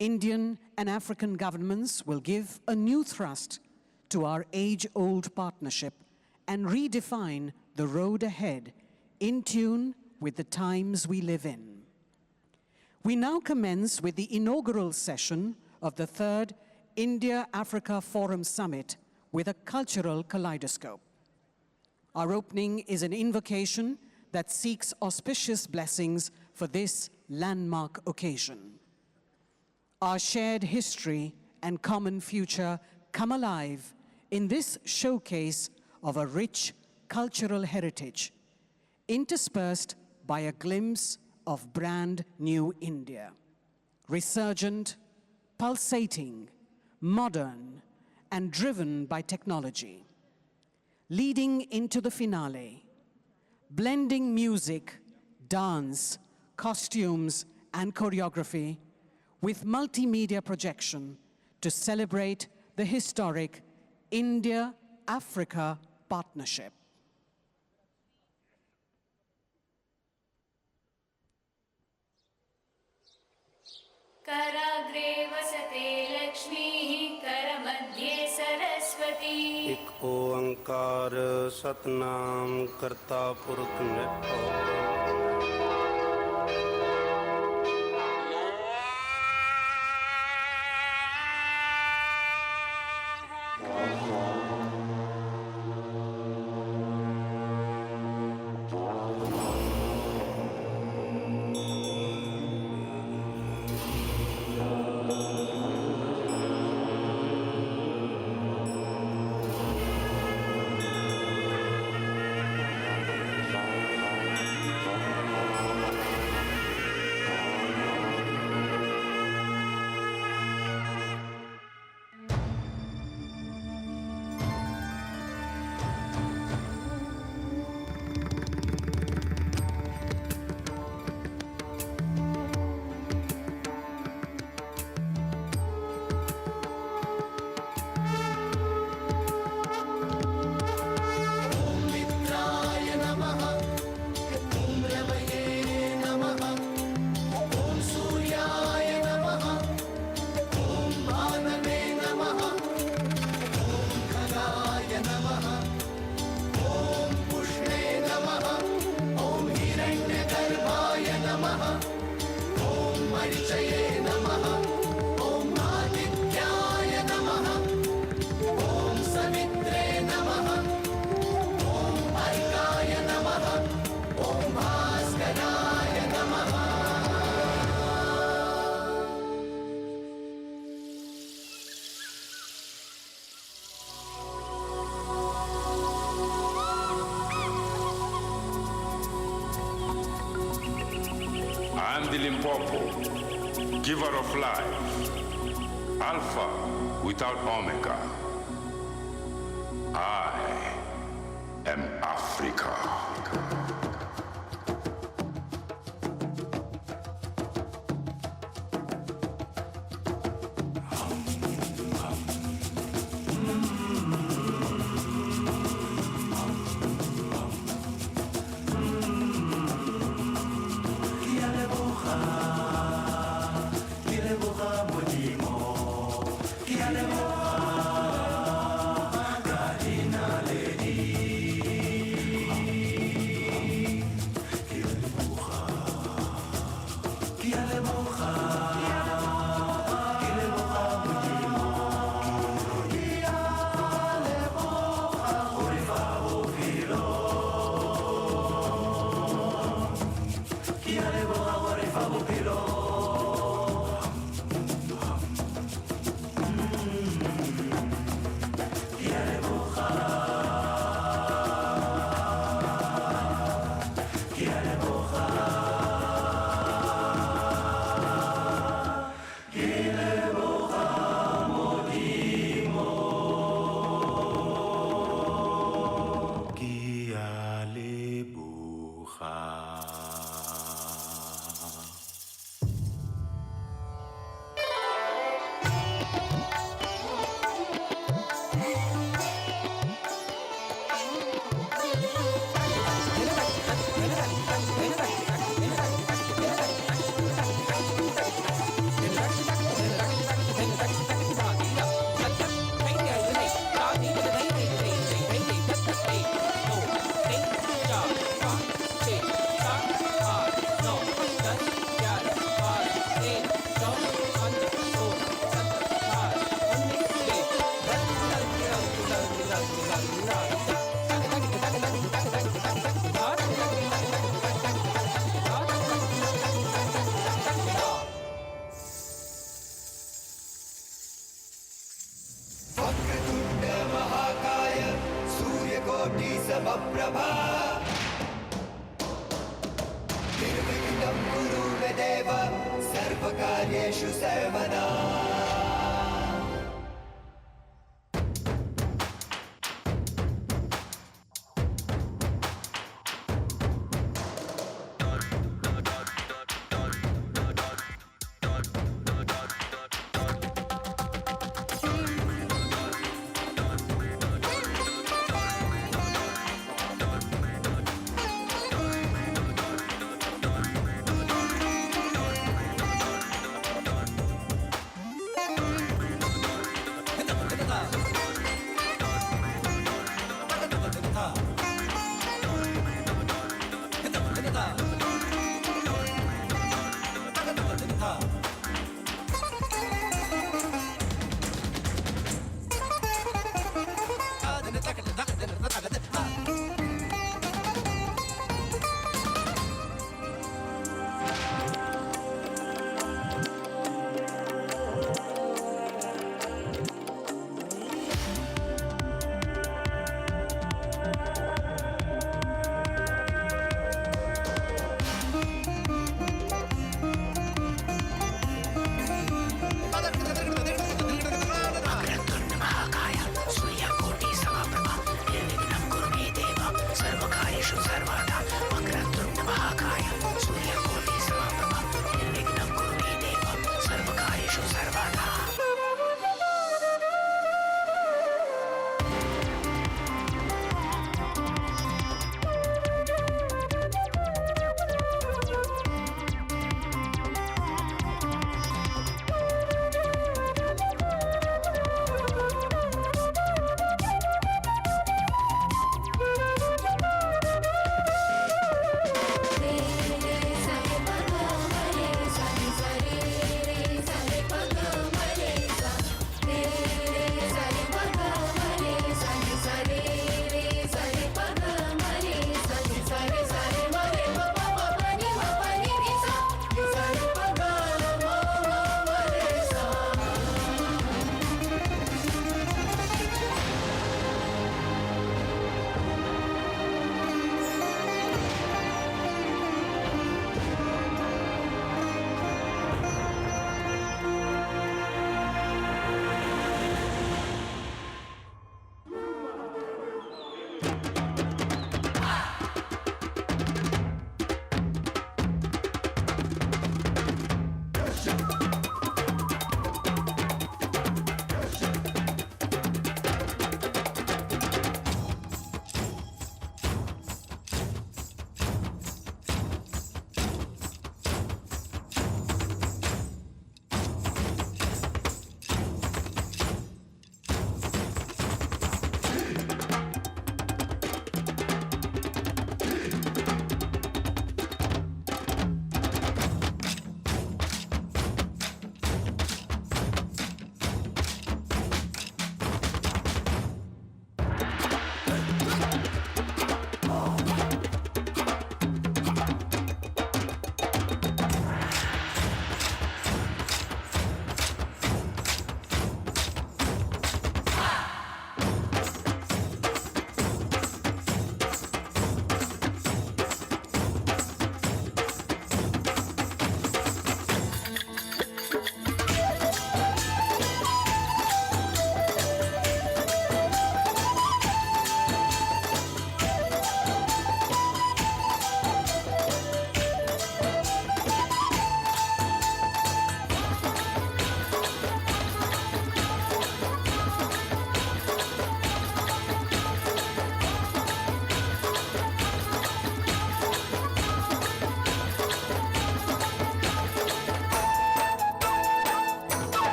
Indian and African governments will give a new thrust to our age-old partnership and redefine the road ahead in tune with the times we live in. We now commence with the inaugural session of the 3rd India-Africa Forum Summit with a cultural kaleidoscope. Our opening is an invocation that seeks auspicious blessings for this landmark occasion. Our shared history and common future come alive in this showcase of a rich cultural heritage, interspersed by a glimpse of brand new India. Resurgent, pulsating, modern, and driven by technology. Leading into the finale, blending music, dance, costumes, and choreography with multimedia projection to celebrate the historic India-Africa partnership. कराग्रे वसते लक्ष्मीः करमध्ये सरस्वती। एक ओंकार सतनाम करता पुरख निरंकार। the Limpopo, giver of life, Alpha without Omega. I am Africa. Quiero ज्योति समप्रभा निर्विघ्नं कुरु मे देव सर्वकार्येषु सर्वदा।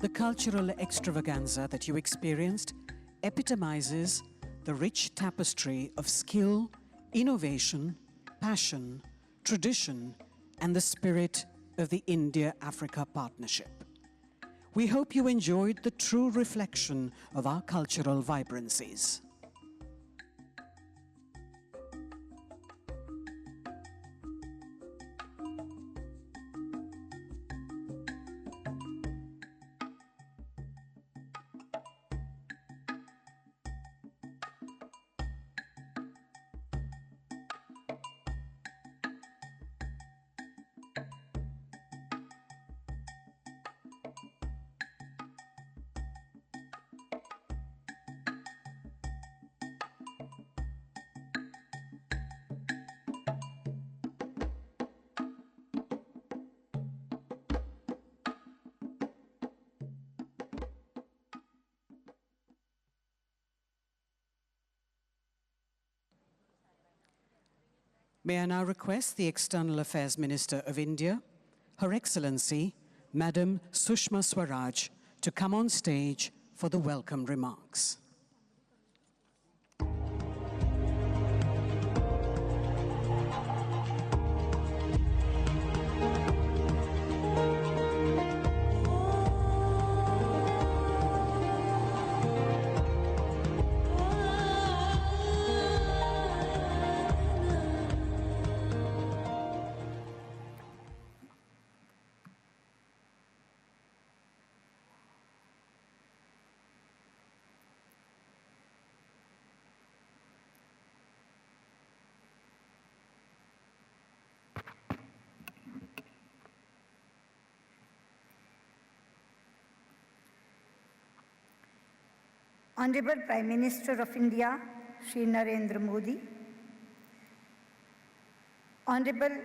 The cultural extravaganza that you experienced epitomizes the rich tapestry of skill, innovation, passion, tradition, and the spirit of the India-Africa partnership. We hope you enjoyed the true reflection of our cultural vibrancies. May I now request the External Affairs Minister of India, Her Excellency, Madam Sushma Swaraj, to come on stage for the welcome remarks. Honorable Prime Minister of India, Shri Narendra Modi, Honorable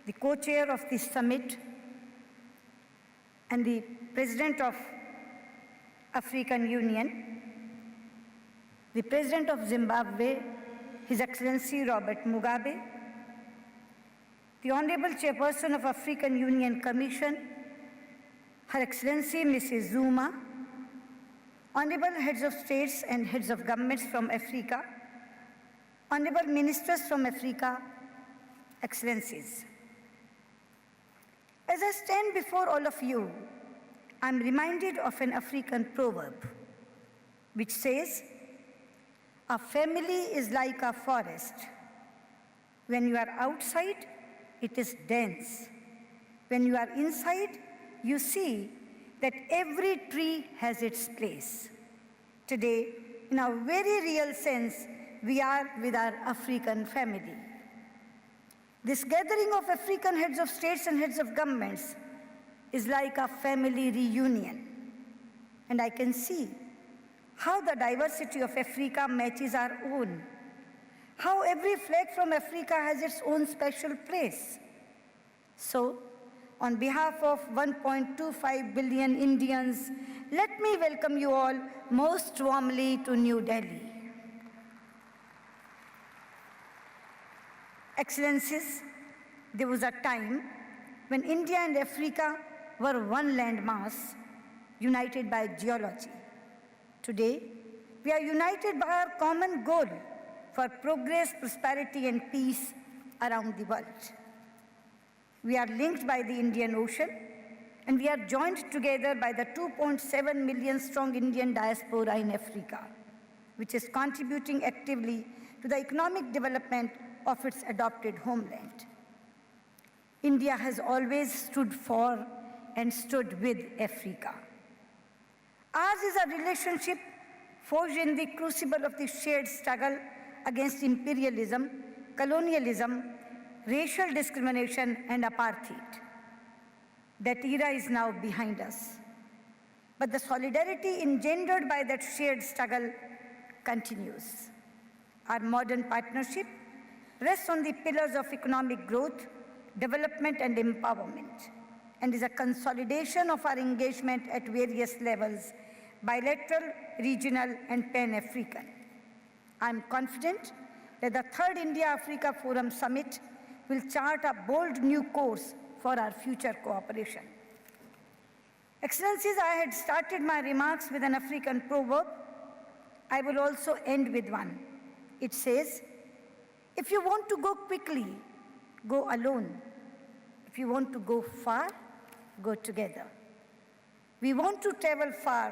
the co-chair of this summit and the President of African Union, the President of Zimbabwe, His Excellency Robert Mugabe, the Honorable Chairperson of African Union Commission, Her Excellency Mrs. Zuma, Honorable Heads of States and Heads of Governments from Africa, Honorable Ministers from Africa, Excellencies. As I stand before all of you, I'm reminded of an African proverb which says, "A family is like a forest. When you are outside, it is dense. When you are inside, you see that every tree has its place." Today, in a very real sense, we are with our African family. This gathering of African heads of states and heads of governments is like a family reunion. And I can see how the diversity of Africa matches our own, how every flag from Africa has its own special place. So, on behalf of 1.25 billion Indians, let me welcome you all most warmly to New Delhi. Excellencies, there was a time when India and Africa were one landmass, united by geology. Today, we are united by our common goal for progress, prosperity, and peace around the world. We are linked by the Indian Ocean, and we are joined together by the 2.7 million strong Indian diaspora in Africa, which is contributing actively to the economic development of its adopted homeland. India has always stood for and stood with Africa. Ours is a relationship forged in the crucible of the shared struggle against imperialism, colonialism, racial discrimination, and apartheid. That era is now behind us. But the solidarity engendered by that shared struggle continues. Our modern partnership rests on the pillars of economic growth, development, and empowerment, and is a consolidation of our engagement at various levels, bilateral, regional, and pan-African. I'm confident that the third India-Africa Forum Summit will chart a bold new course for our future cooperation. Excellencies, I had started my remarks with an African proverb. I will also end with one. It says, "If you want to go quickly, go alone. If you want to go far, go together." We want to travel far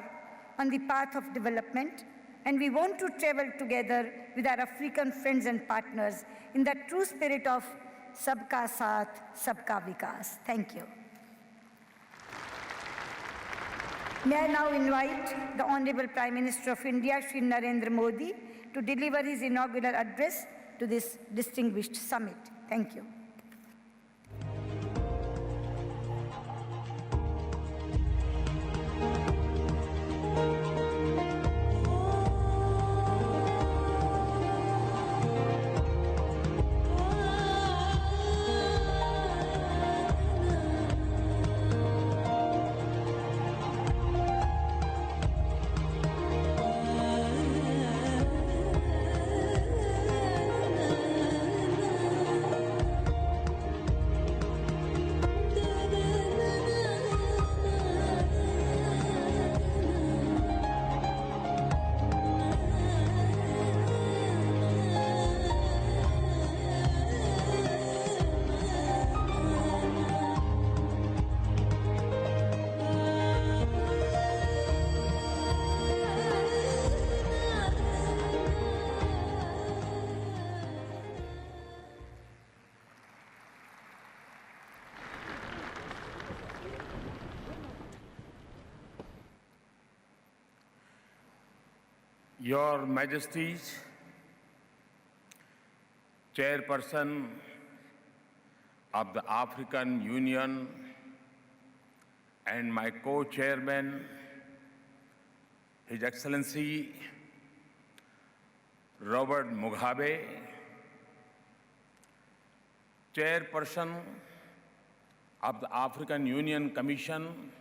on the path of development, and we want to travel together with our African friends and partners in the true spirit of Sabka Saath, Sabka Vikas. Thank you. May I now invite the Honorable Prime Minister of India, Shri Narendra Modi, to deliver his inaugural address to this distinguished summit. Thank you. Your Majesties, Chairperson of the African Union and my co-chairman, His Excellency Robert Mugabe, Chairperson of the African Union Commission,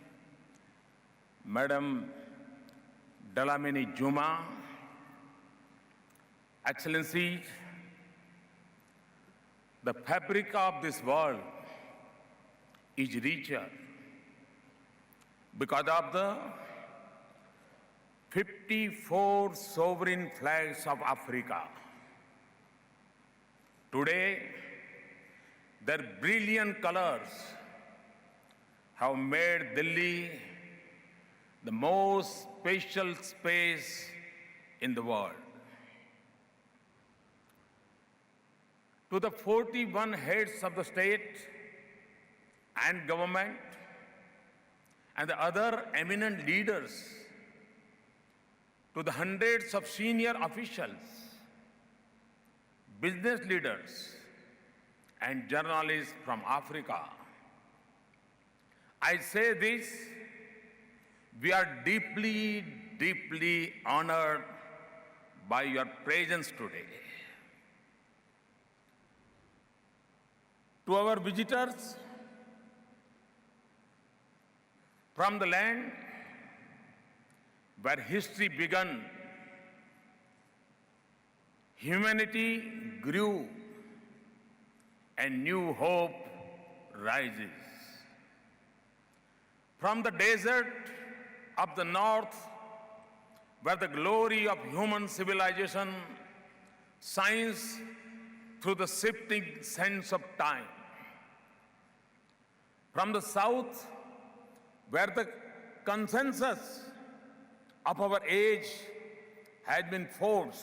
Madam Dlamini Zuma, Excellencies, the fabric of this world is richer because of the 54 sovereign flags of Africa. Today, their brilliant colors have made Delhi the most special space in the world. To the 41 heads of the state and government and the other eminent leaders, to the hundreds of senior officials, business leaders, and journalists from Africa, I say this: we are deeply, deeply honored by your presence today. To our visitors from the land where history began, humanity grew, and new hope rises. From the desert of the north, where the glory of human civilization shines through the shifting sands of time. From the south, where the consensus of our age has been forged.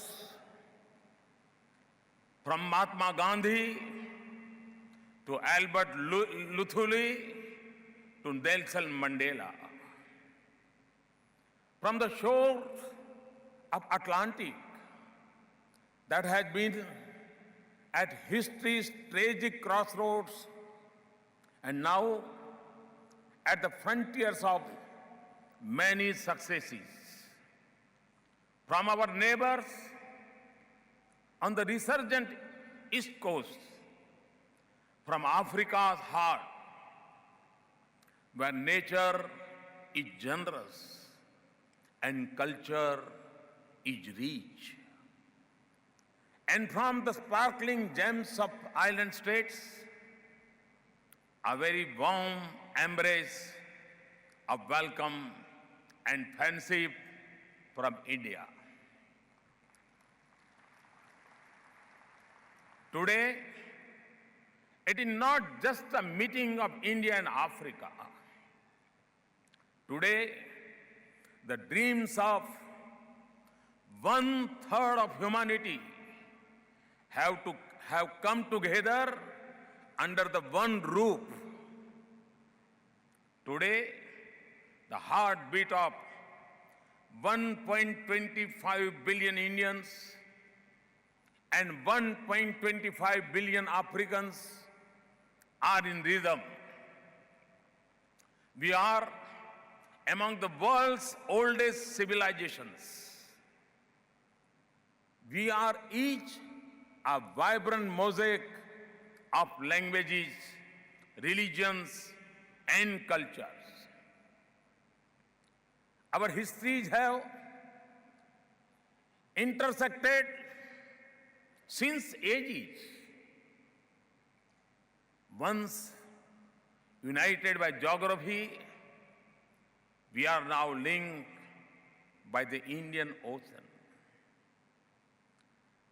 From Mahatma Gandhi to Albert Luthuli to Nelson Mandela. From the shore of Atlantic that has been at history's tragic crossroads, and now at the frontiers of many successes. From our neighbors on the resurgent East Coast, from Africa's heart, where nature is generous and culture is rich, and from the sparkling gems of island states, a very warm embrace of welcome and friendship from India. Today, it is not just a meeting of India and Africa. Today, the dreams of 1/3 of humanity have come together under the one roof. Today, the heartbeat of 1.25 billion Indians and 1.25 billion Africans are in rhythm. We are among the world's oldest civilizations. We are each a vibrant mosaic of languages, religions, and cultures. Our histories have intersected since ages. Once united by geography, we are now linked by the Indian Ocean.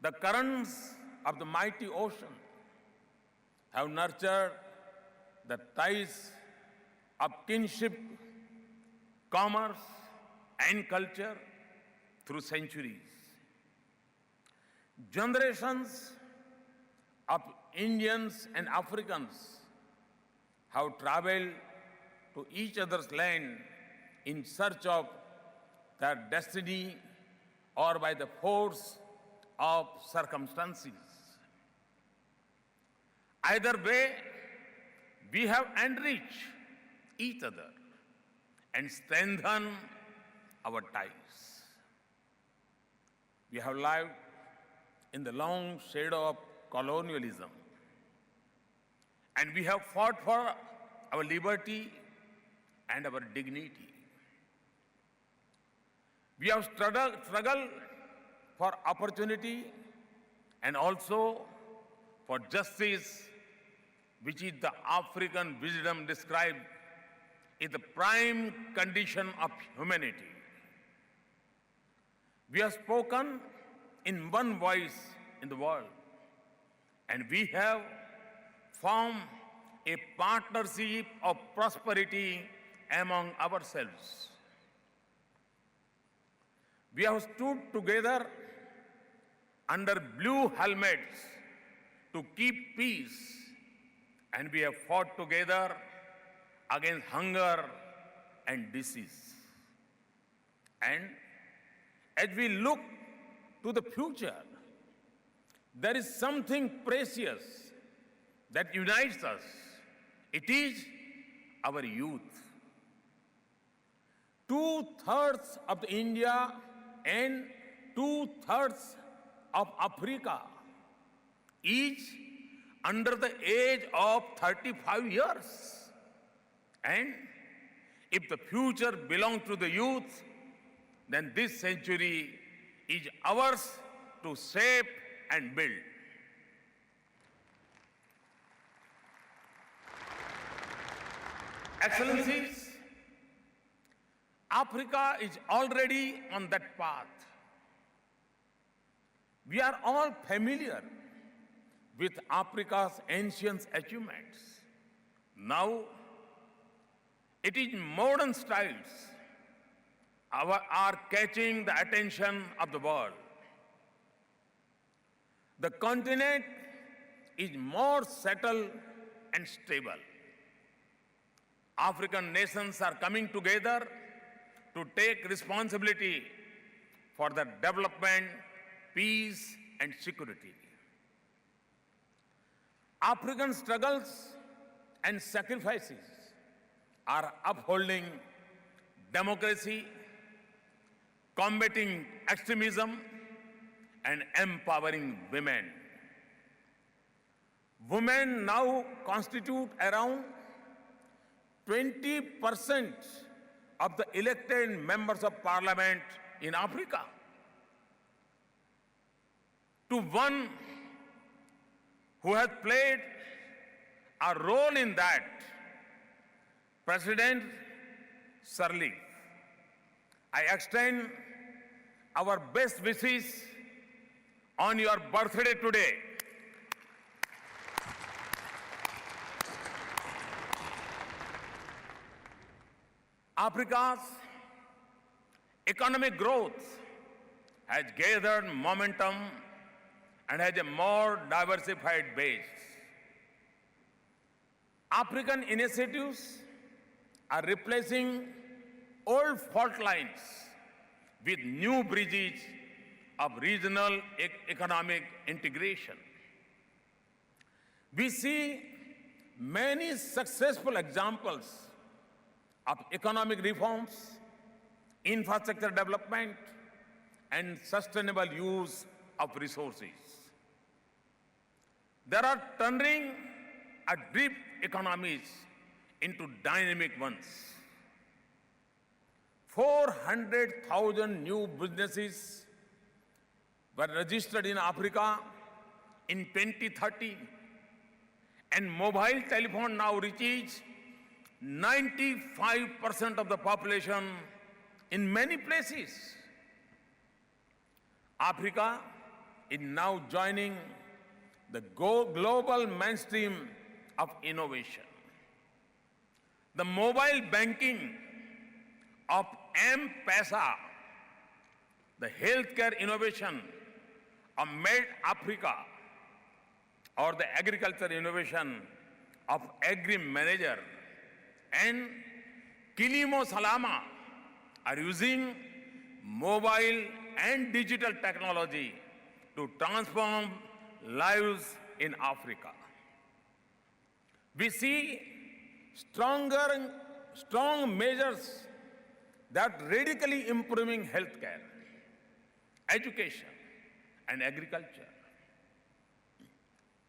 The currents of the mighty ocean have nurtured the ties of kinship, commerce, and culture through centuries. Generations of Indians and Africans have traveled to each other's land in search of their destiny or by the force of circumstances. Either way, we have enriched each other and strengthened our ties. We have lived in the long shadow of colonialism, and we have fought for our liberty and our dignity. We have struggled for opportunity and also for justice, which is the African wisdom described is the prime condition of humanity. We have spoken in one voice in the world, and we have formed a partnership of prosperity among ourselves. We have stood together under blue helmets to keep peace, and we have fought together against hunger and disease. And as we look to the future, there is something precious that unites us. It is our youth. 2/3 of the India and 2/3 of Africa is under the age of 35 years. And if the future belongs to the youth, then this century is ours to shape and build. Excellencies, Africa is already on that path. We are all familiar with Africa's ancient achievements. Now, it is modern styles are catching the attention of the world. The continent is more settled and stable. African nations are coming together to take responsibility for the development, peace, and security. African struggles and sacrifices are upholding democracy, combating extremism, and empowering women. Women now constitute around 20% of the elected members of parliament in Africa. To one who has played a role in that, President Sirleaf, I extend our best wishes on your birthday today. Africa's economic growth has gathered momentum and has a more diversified base. African initiatives are replacing old fault lines with new bridges of regional economic integration. We see many successful examples of economic reforms, infrastructure development, and sustainable use of resources. There are turning a deep economies into dynamic ones. 400,000 new businesses were registered in Africa in 2013, and mobile telephone now reaches 95% of the population in many places. Africa is now joining the global mainstream of innovation. The mobile banking of M-Pesa, the healthcare innovation of Made Africa, or the agriculture innovation of Agri-Manager, and Kilimo Salama are using mobile and digital technology to transform lives in Africa. We see strong measures that radically improving healthcare, education, and agriculture.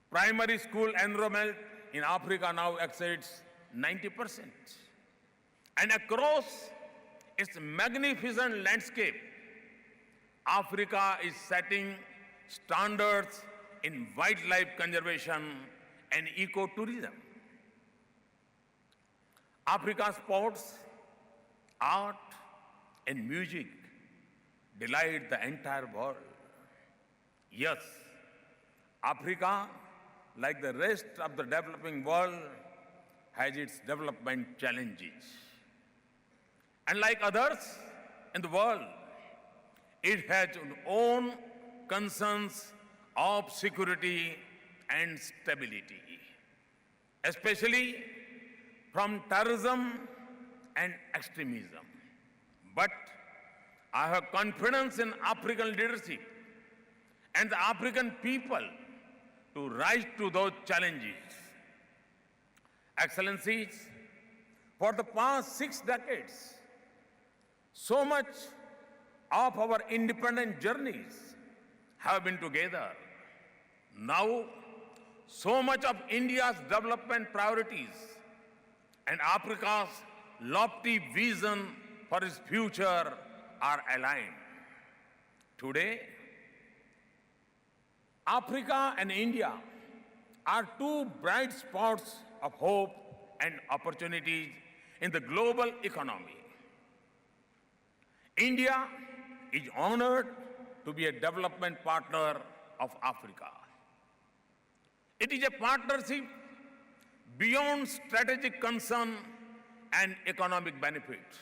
Primary school enrollment in Africa now exceeds 90%. And across its magnificent landscape, Africa is setting standards in wildlife conservation and ecotourism. Africa's sports, art, and music delight the entire world. Yes, Africa, like the rest of the developing world, has its development challenges. And like others in the world, it has its own concerns of security and stability, especially from terrorism and extremism. But I have confidence in African leadership and the African people to rise to those challenges. Excellencies, for the past 6 decades, so much of our independent journeys have been together. Now, so much of India's development priorities and Africa's lofty vision for its future are aligned. Today, Africa and India are two bright spots of hope and opportunities in the global economy. India is honored to be a development partner of Africa. It is a partnership beyond strategic concern and economic benefits.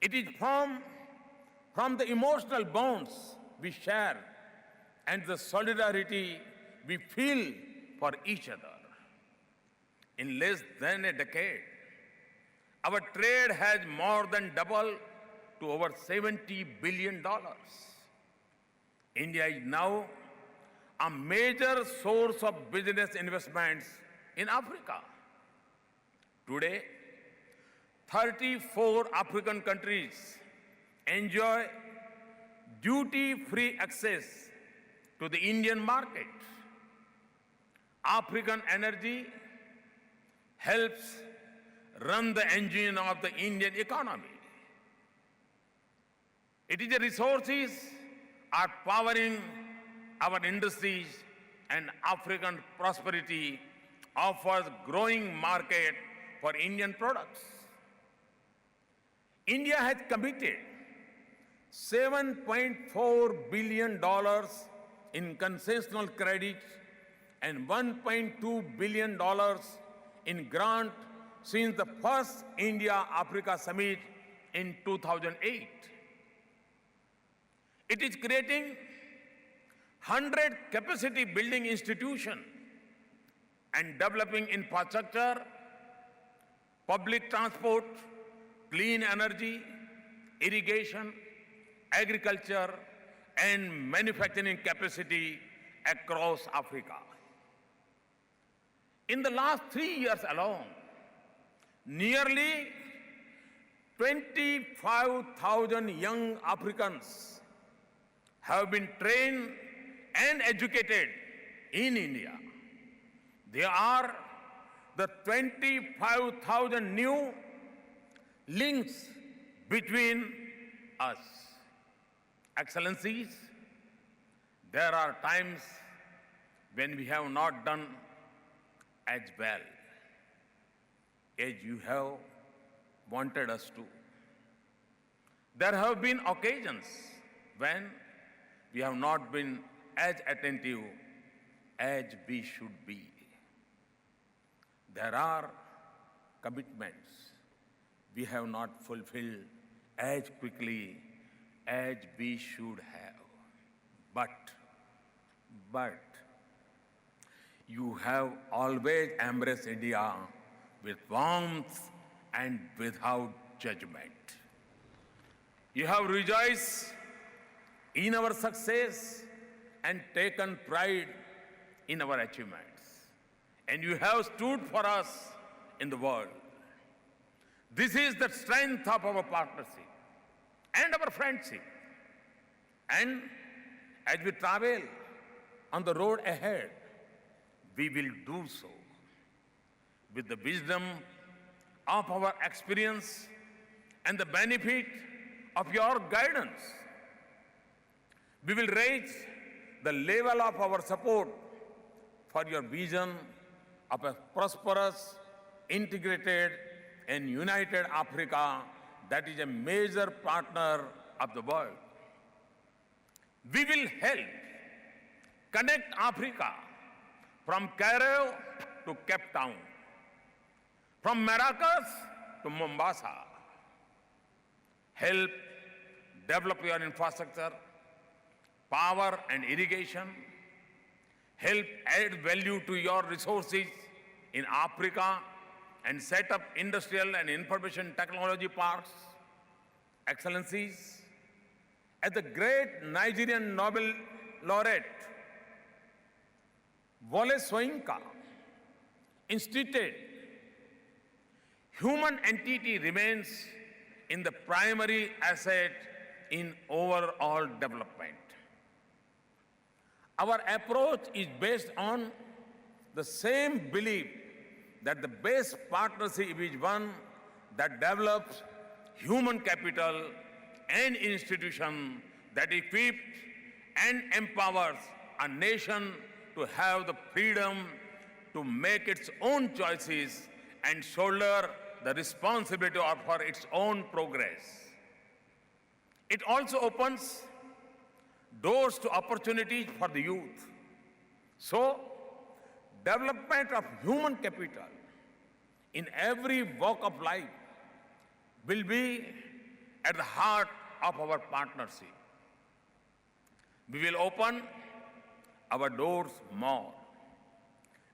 It is from the emotional bonds we share and the solidarity we feel for each other. In less than a decade, our trade has more than doubled to over $70 billion. India is now a major source of business investments in Africa. Today, 34 African countries enjoy duty-free access to the Indian market. African energy helps run the engine of the Indian economy. It is the resources are powering our industries, and African prosperity offers growing market for Indian products. India has committed $7.4 billion in concessional credits and $1.2 billion in grant since the first India-Africa summit in 2008. It is creating 100 capacity building institutions and developing infrastructure, public transport, clean energy, irrigation, agriculture, and manufacturing capacity across Africa. In the last 3 years alone, nearly 25,000 young Africans have been trained and educated in India. There are the 25,000 new links between us. Excellencies, there are times when we have not done as well as you have wanted us to. There have been occasions when we have not been as attentive as we should be. There are commitments we have not fulfilled as quickly as we should have. But you have always embraced India with warmth and without judgment. You have rejoiced in our success and taken pride in our achievements. And you have stood for us in the world. This is the strength of our partnership and our friendship. And as we travel on the road ahead, we will do so with the wisdom of our experience and the benefit of your guidance. We will raise the level of our support for your vision of a prosperous, integrated, and united Africa that is a major partner of the world. We will help connect Africa from Cairo to Cape Town, from Maracas to Mombasa. Help develop your infrastructure, power and irrigation. Help add value to your resources in Africa and set up industrial and information technology parks. Excellencies, as the great Nigerian Nobel laureate Wole Soyinka instituted, human entity remains in the primary asset in overall development. Our approach is based on the same belief that the best partnership is one that develops human capital and institution that equips and empowers a nation to have the freedom to make its own choices and shoulder the responsibility for its own progress. It also opens doors to opportunities for the youth. So, development of human capital in every walk of life will be at the heart of our partnership. We will open our doors more.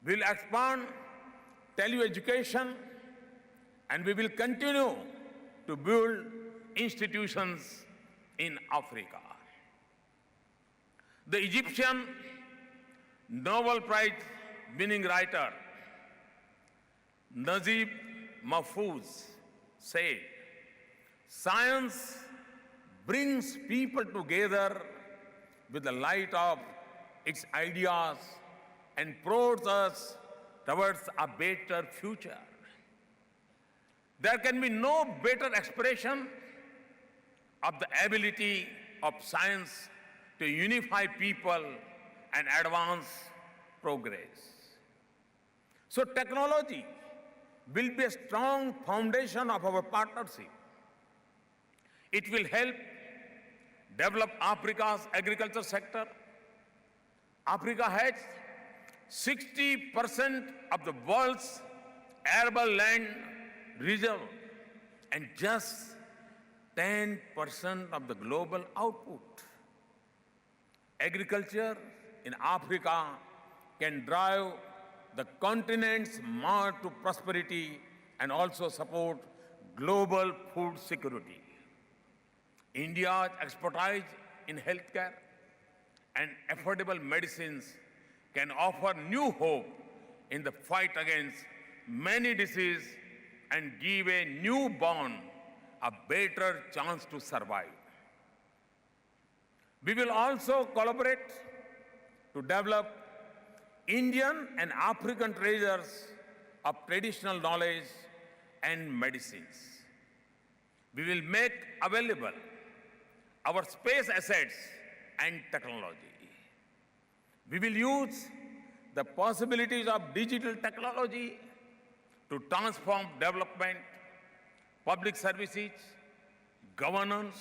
We will expand tele-education, and we will continue to build institutions in Africa. The Egyptian Nobel Prize winning writer Najib Mahfouz said, "Science brings people together with the light of its ideas and prods us towards a better future." There can be no better expression of the ability of science to unify people and advance progress. So technology will be a strong foundation of our partnership. It will help develop Africa's agriculture sector. Africa has 60% of the world's arable land reserve and just 10% of the global output. Agriculture in Africa can drive the continent's march to prosperity and also support global food security. India's expertise in healthcare and affordable medicines can offer new hope in the fight against many diseases and give a newborn a better chance to survive. We will also collaborate to develop Indian and African treasures of traditional knowledge and medicines. We will make available our space assets and technology. We will use the possibilities of digital technology to transform development, public services, governance,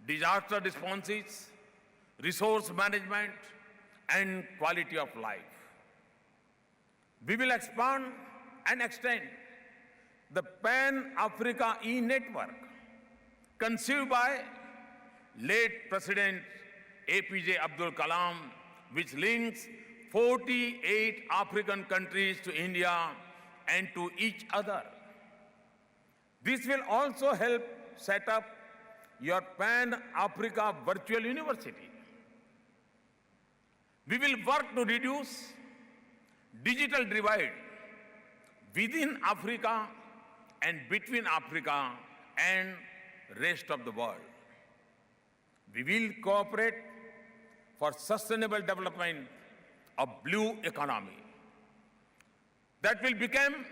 disaster responses, resource management, and quality of life. We will expand and extend the Pan-Africa e-network conceived by late President APJ Abdul Kalam, which links 48 African countries to India and to each other. This will also help set up your Pan-Africa Virtual University. We will work to reduce digital divide within Africa and between Africa and rest of the world. We will cooperate for sustainable development of blue economy that will become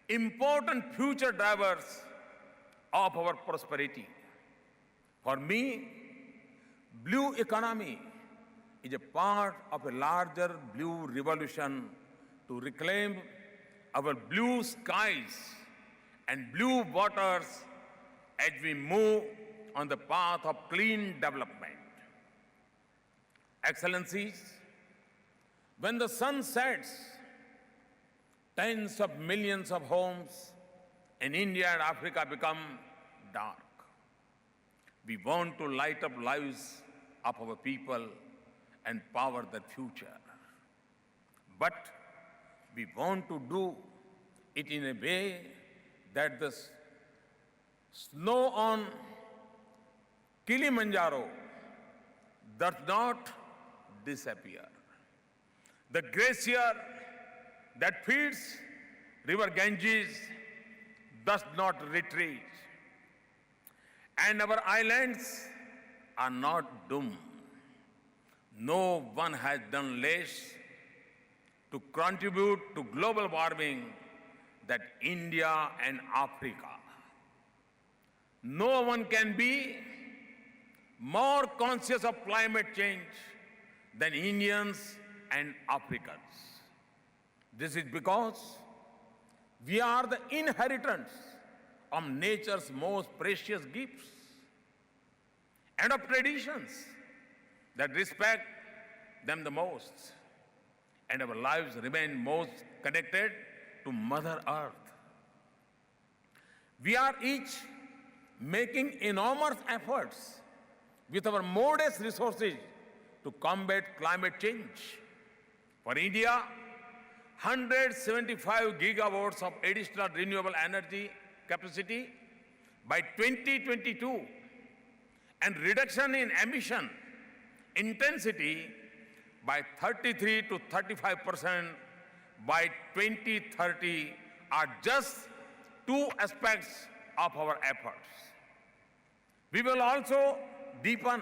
important future drivers of our prosperity. For me, blue economy is a part of a larger blue revolution to reclaim our blue skies and blue waters as we move on the path of clean development. Excellencies, when the sun sets, tens of millions of homes in India and Africa become dark. We want to light up lives of our people and power their future. But we want to do it in a way that the snow on Kilimanjaro does not disappear. The glacier that feeds river Ganges does not retreat. And our islands are not doomed. No one has done less to contribute to global warming than India and Africa. No one can be more conscious of climate change than Indians and Africans. This is because we are the inheritors of nature's most precious gifts and of traditions that respect them the most. And our lives remain most connected to Mother Earth. We are each making enormous efforts with our modest resources to combat climate change. For India, 175 gigawatts of additional renewable energy capacity by 2022 and reduction in emission intensity by 33 to 35% by 2030 are just two aspects of our efforts. We will also deepen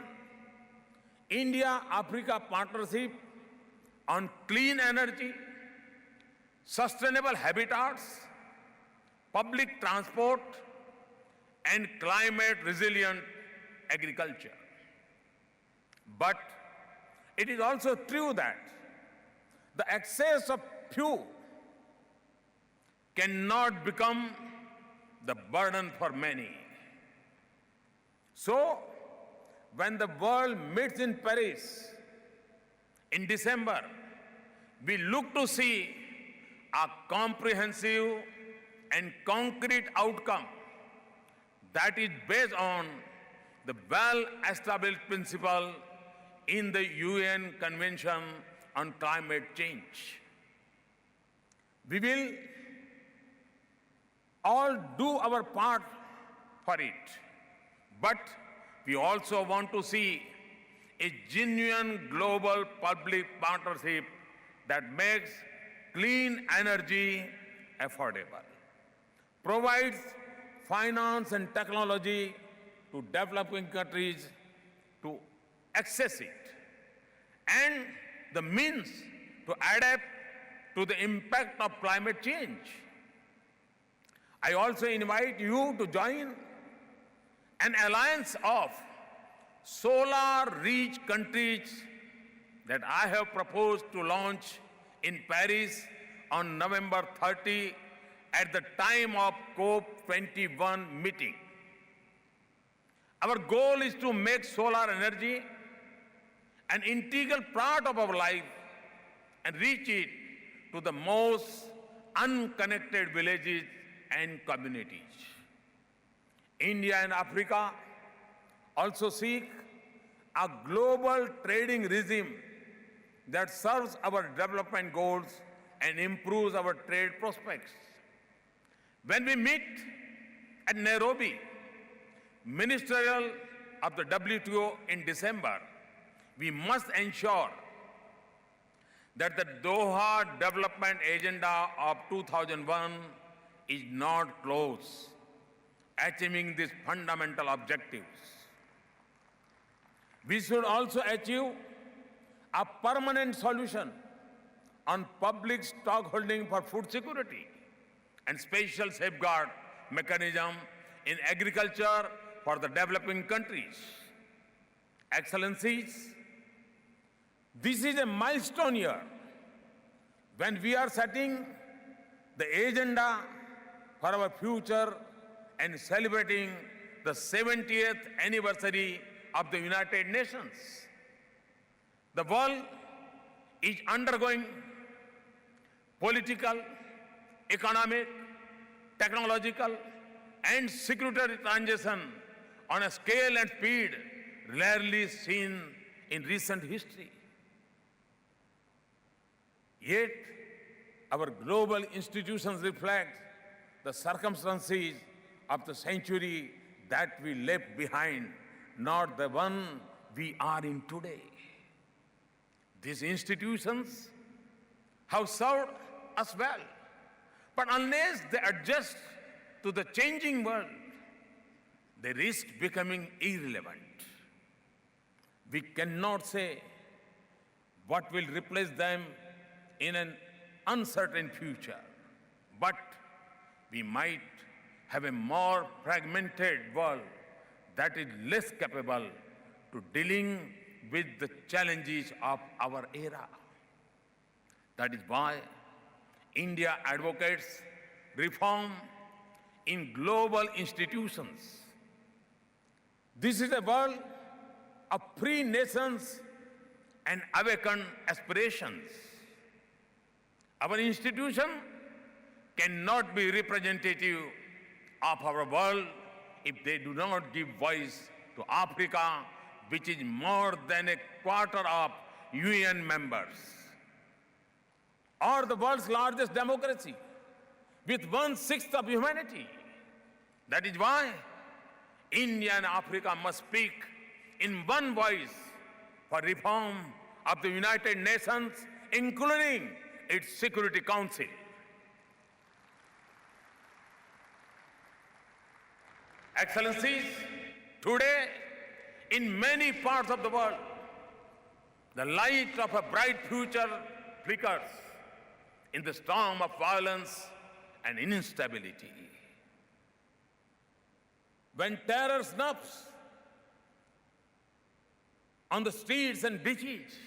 India-Africa partnership on clean energy, sustainable habitats, public transport, and climate-resilient agriculture. But it is also true that the excess of few cannot become the burden for many. So, when the world meets in Paris in December, we look to see a comprehensive and concrete outcome that is based on the well-established principle in the UN Convention on Climate Change. We will all do our part for it, but we also want to see a genuine global public partnership that makes clean energy affordable, provides finance and technology to developing countries to access it, and the means to adapt to the impact of climate change. I also invite you to join an alliance of solar-rich countries that I have proposed to launch in Paris on November 30 at the time of COP21 meeting. Our goal is to make solar energy an integral part of our life and reach it to the most unconnected villages and communities. India and Africa also seek a global trading regime that serves our development goals and improves our trade prospects. When we meet at Nairobi, ministerial of the WTO in December, we must ensure that the Doha Development Agenda of 2001 is not close, achieving these fundamental objectives. We should also achieve a permanent solution on public stockholding for food security and special safeguard mechanism in agriculture for the developing countries. Excellencies, this is a milestone year when we are setting the agenda for our future and celebrating the 70th anniversary of the United Nations. The world is undergoing political, economic, technological, and security transition on a scale and speed rarely seen in recent history. Yet, our global institutions reflect the circumstances of the century that we left behind, not the one we are in today. These institutions have served us well, but unless they adjust to the changing world, they risk becoming irrelevant. We cannot say what will replace them in an uncertain future, but we might have a more fragmented world that is less capable to dealing with the challenges of our era. That is why India advocates reform in global institutions. This is a world of free nations and awakened aspirations. Our institution cannot be representative of our world if they do not give voice to Africa, which is more than a quarter of UN members, or the world's largest democracy with 1/6 of humanity. That is why India and Africa must speak in one voice for reform of the United Nations, including its Security Council. Excellencies, today, in many parts of the world, the light of a bright future flickers in the storm of violence and instability. When terror snaps on the streets and beaches,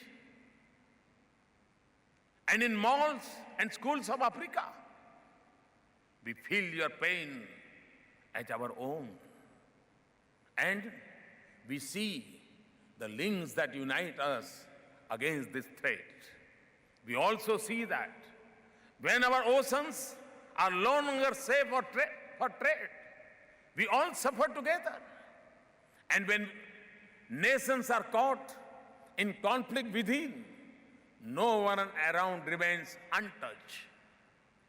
and in malls and schools of Africa, we feel your pain as our own. And we see the links that unite us against this threat. We also see that when our oceans are no longer safe for trade, we all suffer together. And when nations are caught in conflict within, no one around remains untouched.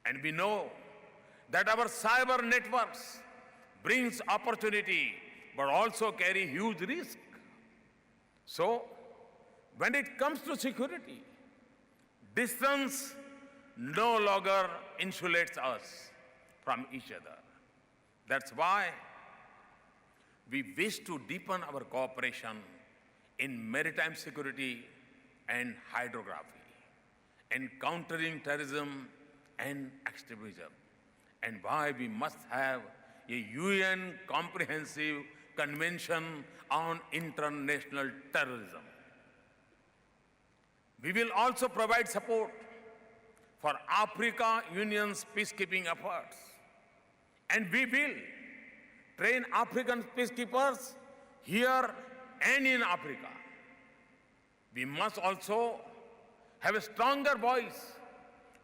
And we know that our cyber networks brings opportunity but also carry huge risk. So, when it comes to security, distance no longer insulates us from each other. That's why we wish to deepen our cooperation in maritime security and hydrography, and countering terrorism and extremism, and why we must have a UN comprehensive convention on international terrorism. We will also provide support for Africa Union's peacekeeping efforts, and we will train African peacekeepers here and in Africa. We must also have a stronger voice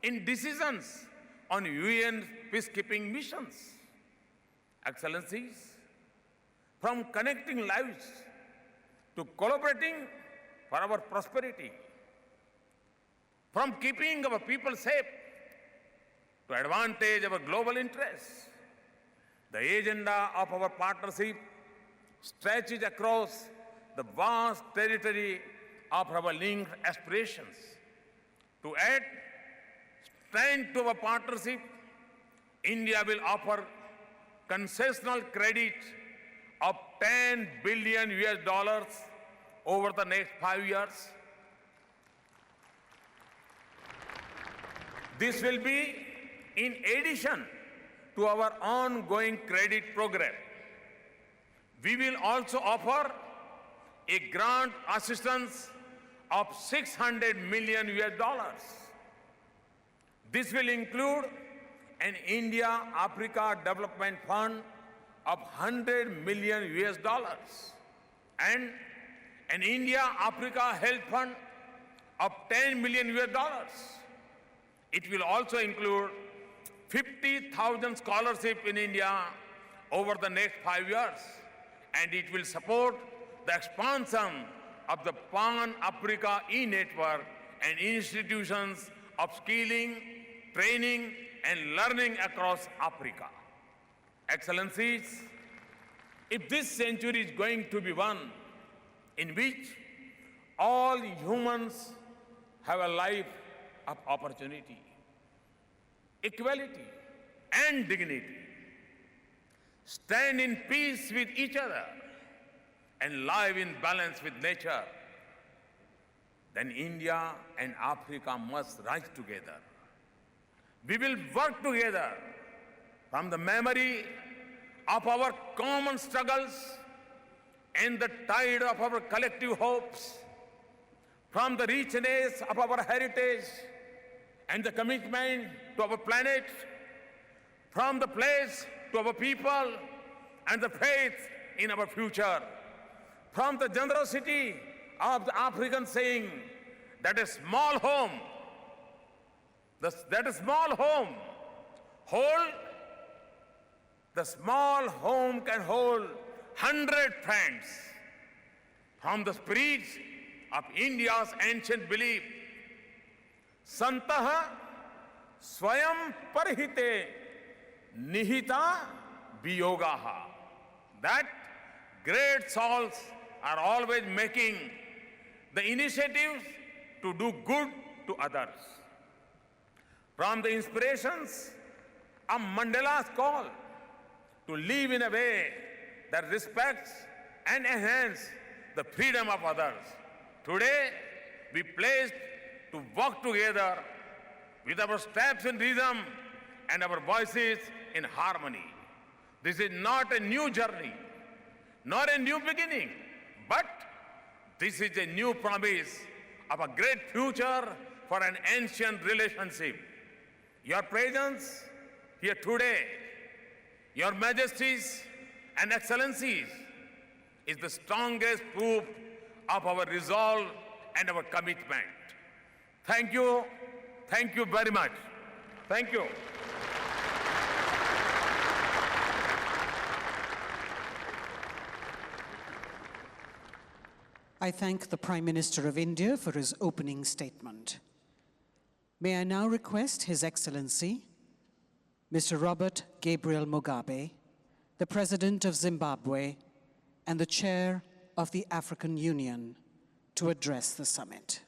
in decisions on UN peacekeeping missions. Excellencies, from connecting lives to collaborating for our prosperity, from keeping our people safe to advantage our global interests, the agenda of our partnership stretches across the vast territory of our linked aspirations. To add strength to our partnership, India will offer concessional credit of $10 billion over the next 5 years. This will be in addition to our ongoing credit program. We will also offer a grant assistance of $600 million. This will include an India-Africa Development Fund of $100 million and an India-Africa Health Fund of $10 million. It will also include 50,000 scholarship in India over the next 5 years, and it will support the expansion of the Pan-Africa e-network and institutions of skilling, training, and learning across Africa. Excellencies, if this century is going to be one in which all humans have a life of opportunity, equality, and dignity, stand in peace with each other, and live in balance with nature, then India and Africa must rise together. We will work together from the memory of our common struggles and the tide of our collective hopes, from the richness of our heritage and the commitment to our planet, from the place to our people and the faith in our future, from the generosity of the African saying that a small home, the small home can hold 100 friends. From the spirit of India's ancient belief, Santaha Swayam Parihite Nihita Biyogaha, that great souls are always making the initiatives to do good to others. From the inspirations of Mandela's call to live in a way that respects and enhances the freedom of others, today we pledge to work together with our steps in rhythm and our voices in harmony. This is not a new journey, not a new beginning, but this is a new promise of a great future for an ancient relationship. Your presence here today, Your Majesties and Excellencies, is the strongest proof of our resolve and our commitment. Thank you very much. Thank you. I thank the Prime Minister of India for his opening statement. May I now request His Excellency, Mr. Robert Gabriel Mugabe, the President of Zimbabwe and the Chair of the African Union, to address the summit.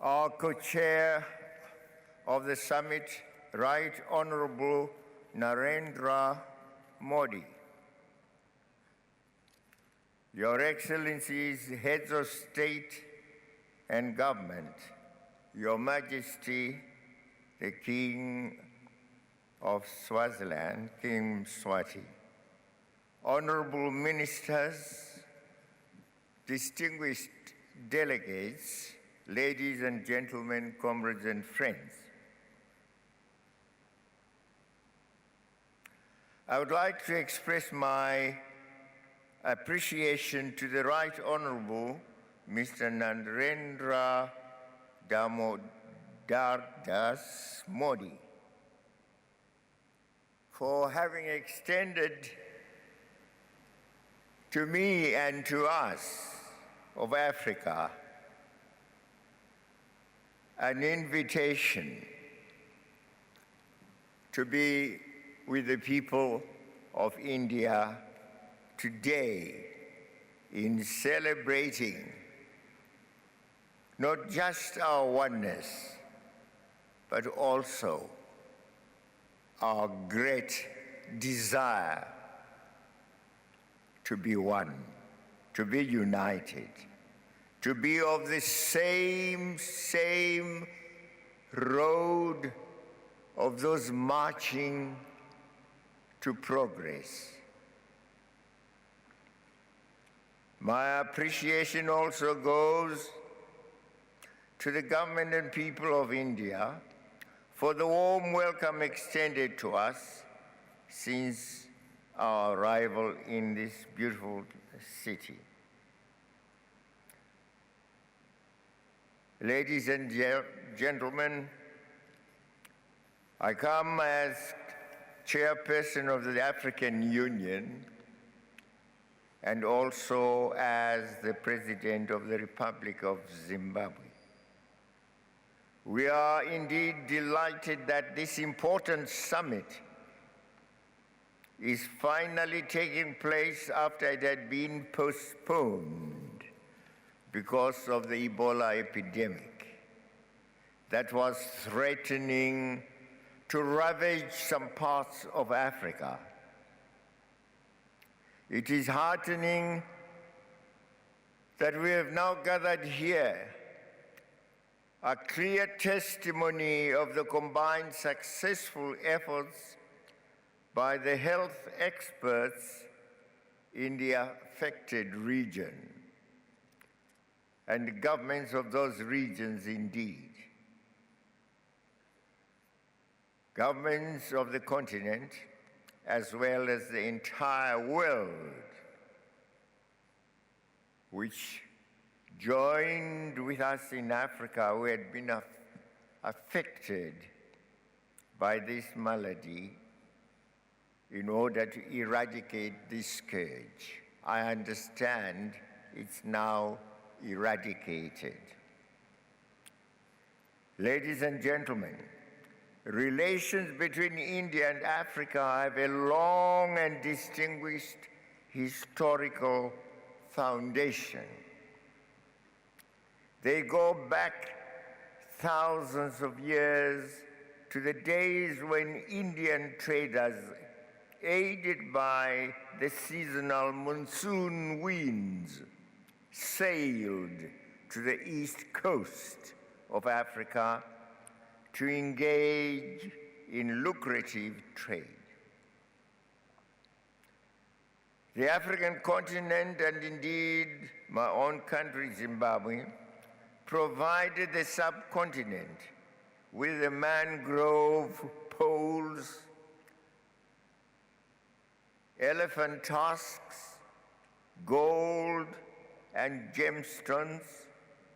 Our co-chair of the summit, Right Honorable Narendra Modi, Your Excellencies, heads of state and government, Your Majesty, the King of Swaziland, King Mswati, honorable ministers, distinguished delegates, ladies and gentlemen, comrades and friends. I would like to express my appreciation to the Right Honorable Mr. Narendra Narendra Modi for having extended to me and to us of Africa an invitation to be with the people of India today in celebrating not just our oneness, but also our great desire to be one, to be united, to be of the same road of those marching to progress. My appreciation also goes to the government and people of India for the warm welcome extended to us since our arrival in this beautiful city. Ladies and gentlemen, I come as chairperson of the African Union and also as the President of the Republic of Zimbabwe. We are indeed delighted that this important summit is finally taking place after it had been postponed because of the Ebola epidemic that was threatening to ravage some parts of Africa. It is heartening that we have now gathered here a clear testimony of the combined successful efforts by the health experts in the affected region and the governments of those regions indeed. Governments of the continent, as well as the entire world, which joined with us in Africa who had been affected by this malady in order to eradicate this scourge. I understand it's now eradicated. Ladies and gentlemen, relations between India and Africa have a long and distinguished historical foundation. They go back thousands of years to the days when Indian traders, aided by the seasonal monsoon winds, sailed to the east coast of Africa to engage in lucrative trade. The African continent, and indeed my own country, Zimbabwe, provided the subcontinent with the mangrove poles, elephant tusks, gold, and gemstones,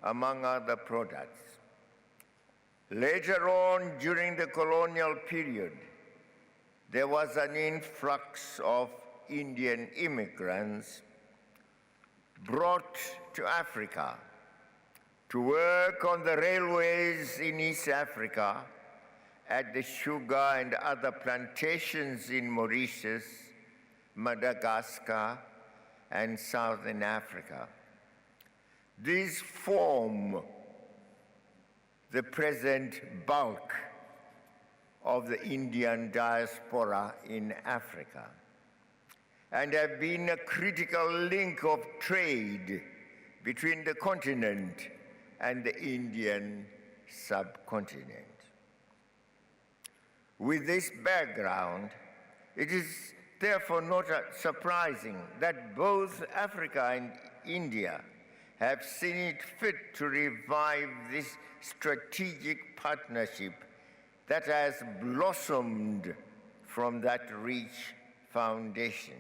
among other products. Later on, during the colonial period, there was an influx of Indian immigrants brought to Africa to work on the railways in East Africa, at the sugar and other plantations in Mauritius, Madagascar, and Southern Africa. These form the present bulk of the Indian diaspora in Africa and have been a critical link of trade between the continent and the Indian subcontinent. With this background, it is therefore not surprising that both Africa and India have seen it fit to revive this strategic partnership that has blossomed from that rich foundation.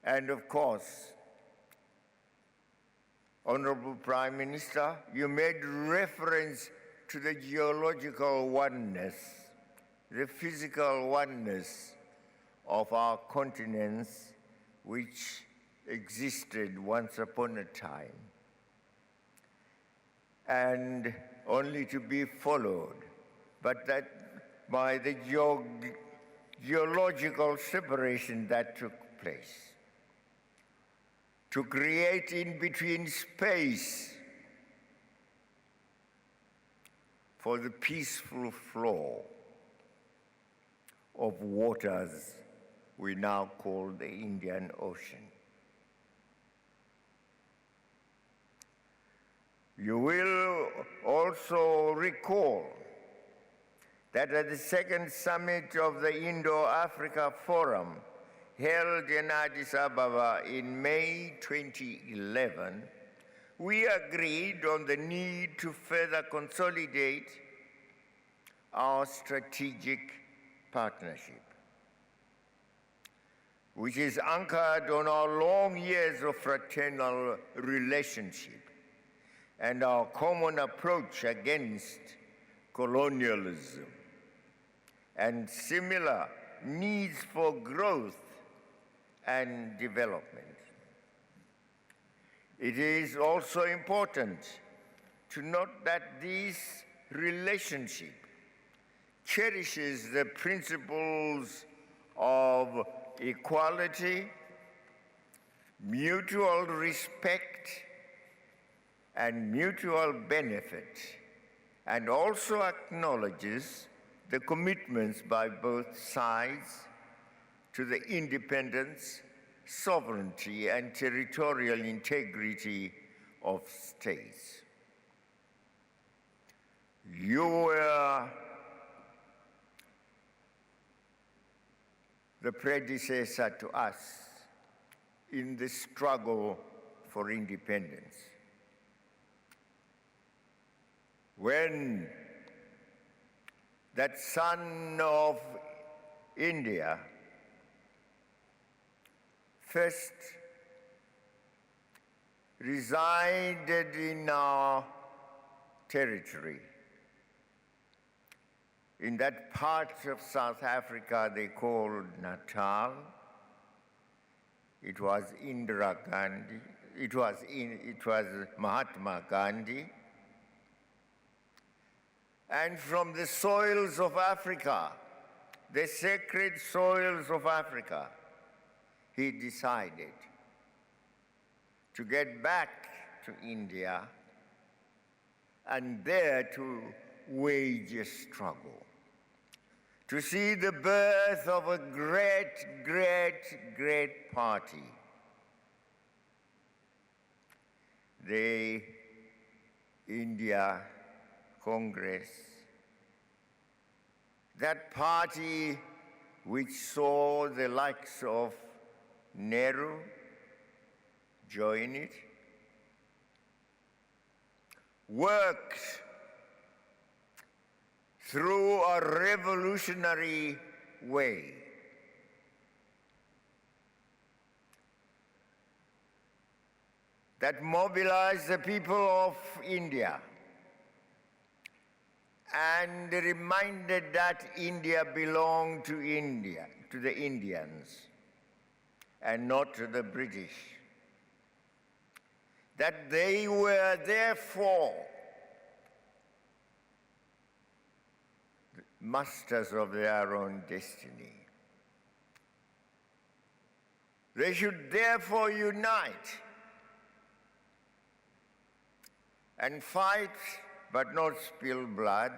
And of course, Honorable Prime Minister, you made reference to the geological oneness, the physical oneness of our continents, which existed once upon a time, and only to be followed, but that by the geological separation that took place, to create in between space for the peaceful flow of waters we now call the Indian Ocean. You will also recall that at the second summit of the Indo-Africa Forum, held in Addis Ababa in May 2011, we agreed on the need to further consolidate our strategic partnership, which is anchored on our long years of fraternal relationship and our common approach against colonialism and similar needs for growth and development. It is also important to note that this relationship cherishes the principles of equality, mutual respect, and mutual benefit, and also acknowledges the commitments by both sides to the independence, sovereignty, and territorial integrity of states. You were the predecessor to us in the struggle for independence. When that son of India first resided in our territory, in that part of South Africa they called Natal. It was Indira Gandhi, it was Mahatma Gandhi. And from the soils of Africa, the sacred soils of Africa, he decided to get back to India and there to wage a struggle, to see the birth of a great, great, great party. The India Congress, that party which saw the likes of Nehru join it, worked through a revolutionary way that mobilized the people of India and reminded that India belonged to India, to the Indians, and not to the British. That they were therefore masters of their own destiny. They should therefore unite and fight, but not spill blood,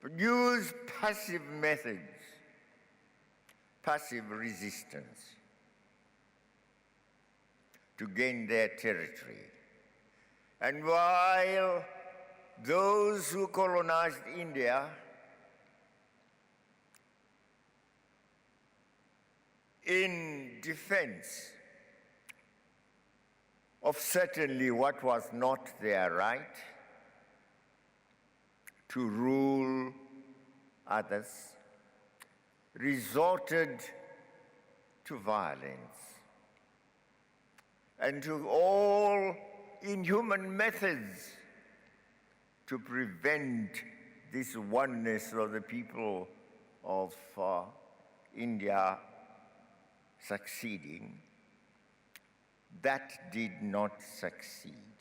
but use passive methods, passive resistance to gain their territory. And while those who colonized India in defense of certainly what was not their right to rule others, resorted to violence and to all inhuman methods to prevent this oneness of the people of India succeeding. That did not succeed.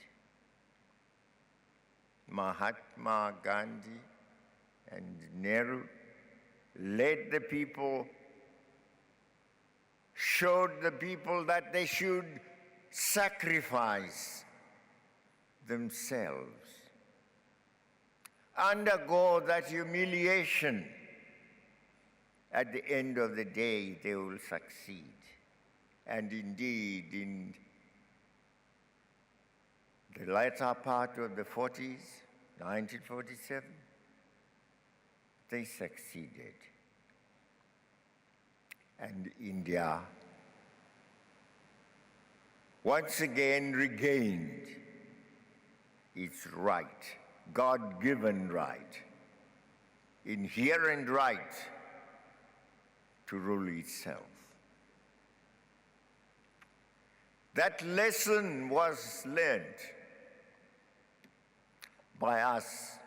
Mahatma Gandhi and Nehru led the people, showed the people that they should sacrifice themselves, undergo that humiliation. At the end of the day, they will succeed. And indeed, in the latter part of the 40s, 1947, they succeeded. And India once again regained its right, God-given right, inherent right to rule itself. That lesson was learned by us.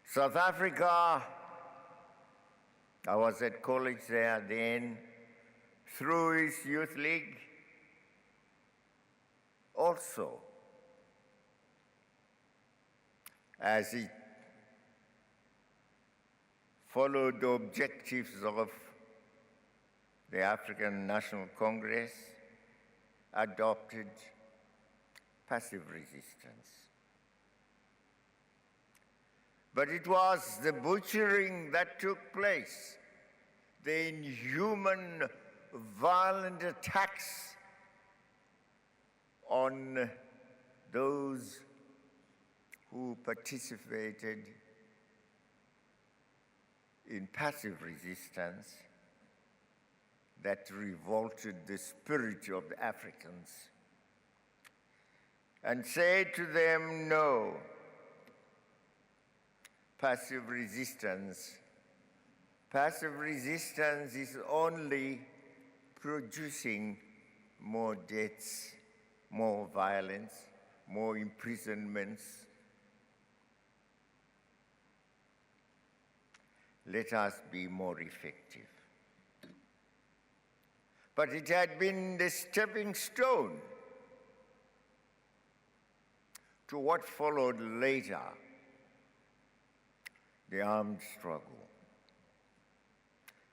South Africa, I was at college there then, through its youth league, also, as it followed the objectives of the African National Congress, adopted passive resistance. But it was the butchering that took place, the inhuman, violent attacks on those who participated in passive resistance that revolted the spirit of the Africans and said to them, no, passive resistance is only producing more deaths, more violence, more imprisonments. Let us be more effective. But it had been the stepping stone to what followed later, the armed struggle.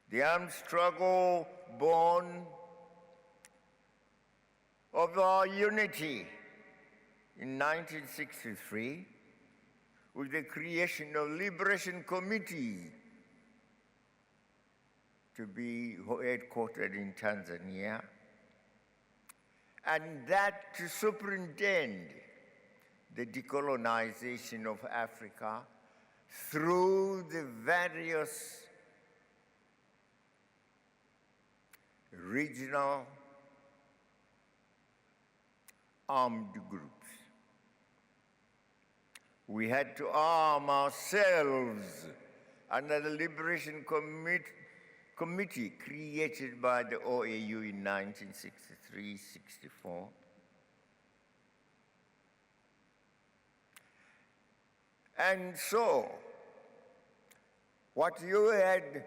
The armed struggle born of our unity in 1963 with the creation of liberation committees to be headquartered in Tanzania, and that to superintend the decolonization of Africa through the various regional armed groups. We had to arm ourselves under the Liberation Committee created by the OAU in 1963-64. And so, what you had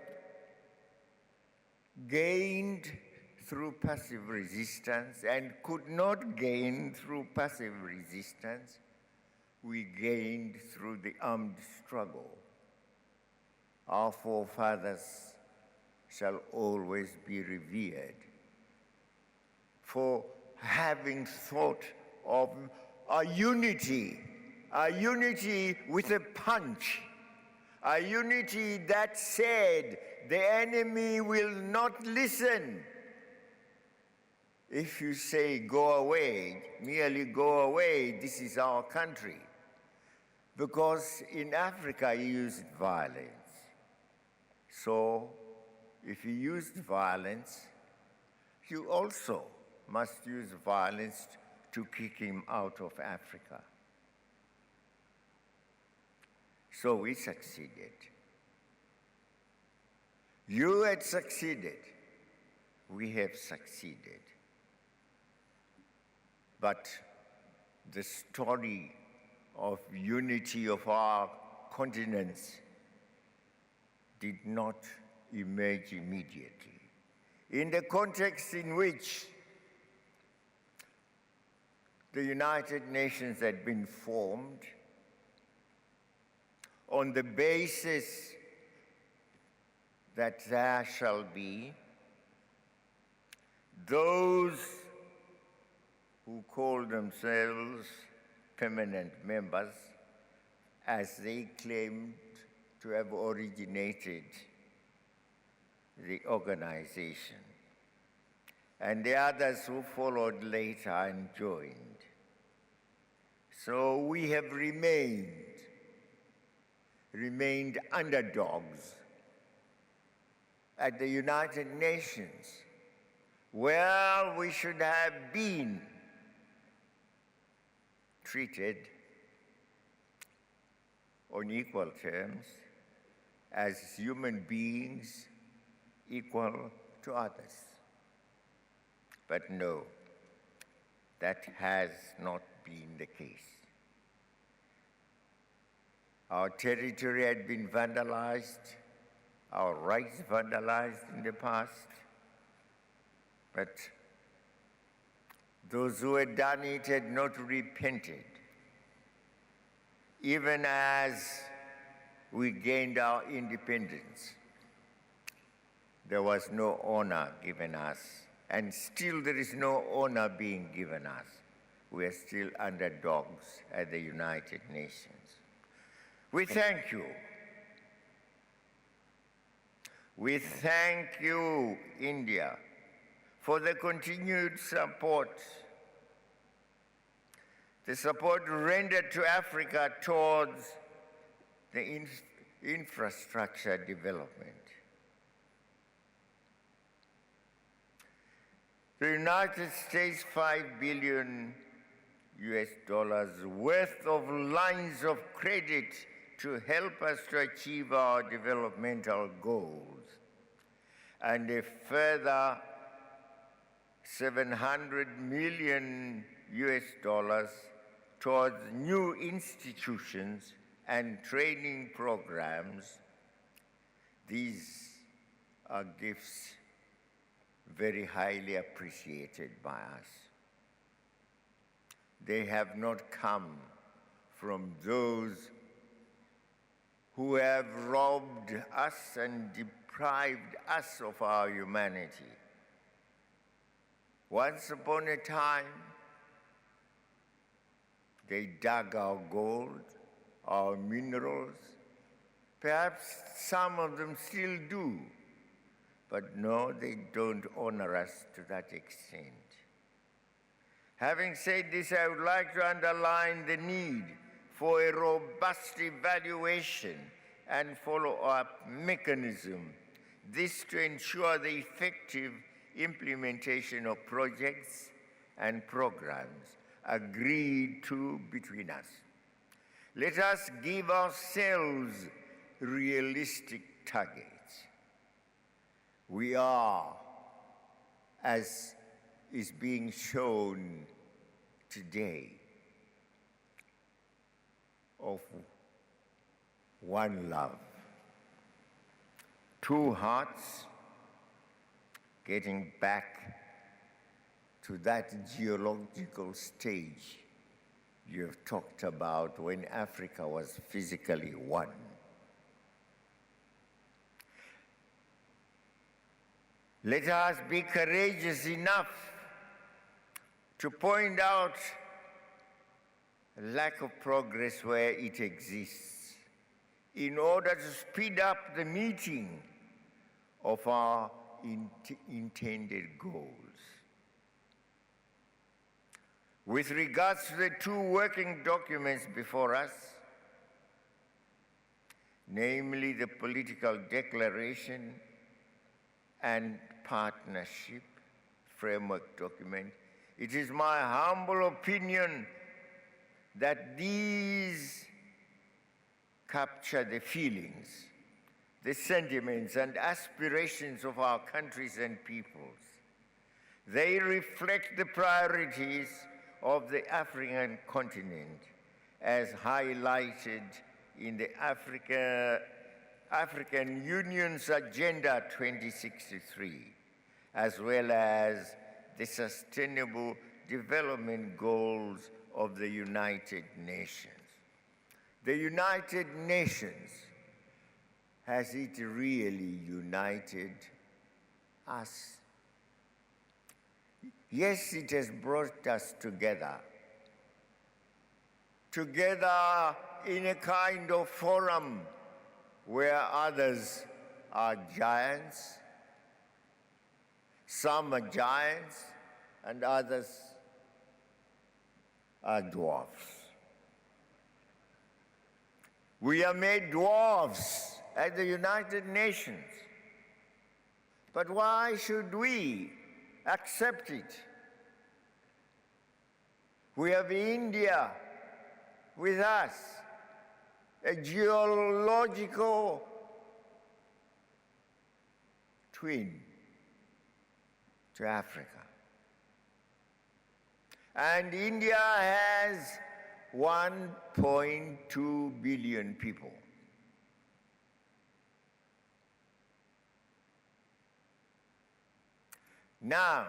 gained through passive resistance and could not gain through passive resistance, we gained through the armed struggle. Our forefathers shall always be revered for having thought of a unity with a punch, a unity that said the enemy will not listen. If you say, go away, merely go away, this is our country. Because in Africa, you used violence. So, if you used violence, you also must use violence to kick him out of Africa. So we succeeded. You had succeeded. We have succeeded. But the story of unity of our continents did not emerge immediately. In the context in which the United Nations had been formed on the basis that there shall be those who call themselves permanent members, as they claimed to have originated the organization, and the others who followed later and joined. So we have remained underdogs at the United Nations, where we should have been treated on equal terms as human beings equal to others. But no, that has not been the case. Our territory had been vandalized, our rights vandalized in the past, but those who had done it had not repented. Even as we gained our independence, there was no honor given us, and still there is no honor being given us. We are still underdogs at the United Nations. We thank you. We thank you, India, for the continued support, the support rendered to Africa towards the infrastructure development. The United States $5 billion worth of lines of credit to help us to achieve our developmental goals, and a further $700 million towards new institutions and training programs. These are gifts very highly appreciated by us. They have not come from those who have robbed us and deprived us of our humanity. Once upon a time, they dug our gold, our minerals. Perhaps some of them still do, but no, they don't honor us to that extent. Having said this, I would like to underline the need for a robust evaluation and follow-up mechanism, this to ensure the effective implementation of projects and programs agreed to between us. Let us give ourselves realistic targets. We are, as is being shown today, of one love, two hearts, getting back to that geological stage you have talked about when Africa was physically one. Let us be courageous enough to point out a lack of progress where it exists in order to speed up the meeting of our intended goals. With regards to the two working documents before us, namely the political declaration and partnership framework document, it is my humble opinion that these capture the feelings, the sentiments and aspirations of our countries and peoples. They reflect the priorities of the African continent as highlighted in the African Union's Agenda 2063, as well as the Sustainable Development Goals of the United Nations. The United Nations, has it really united us? Yes, it has brought us together in a kind of forum where others are giants, some are giants, and others are dwarfs. We are made dwarfs at the United Nations. But why should we accept it? We have India with us, a geological twin to Africa. And India has 1.2 billion people. Now,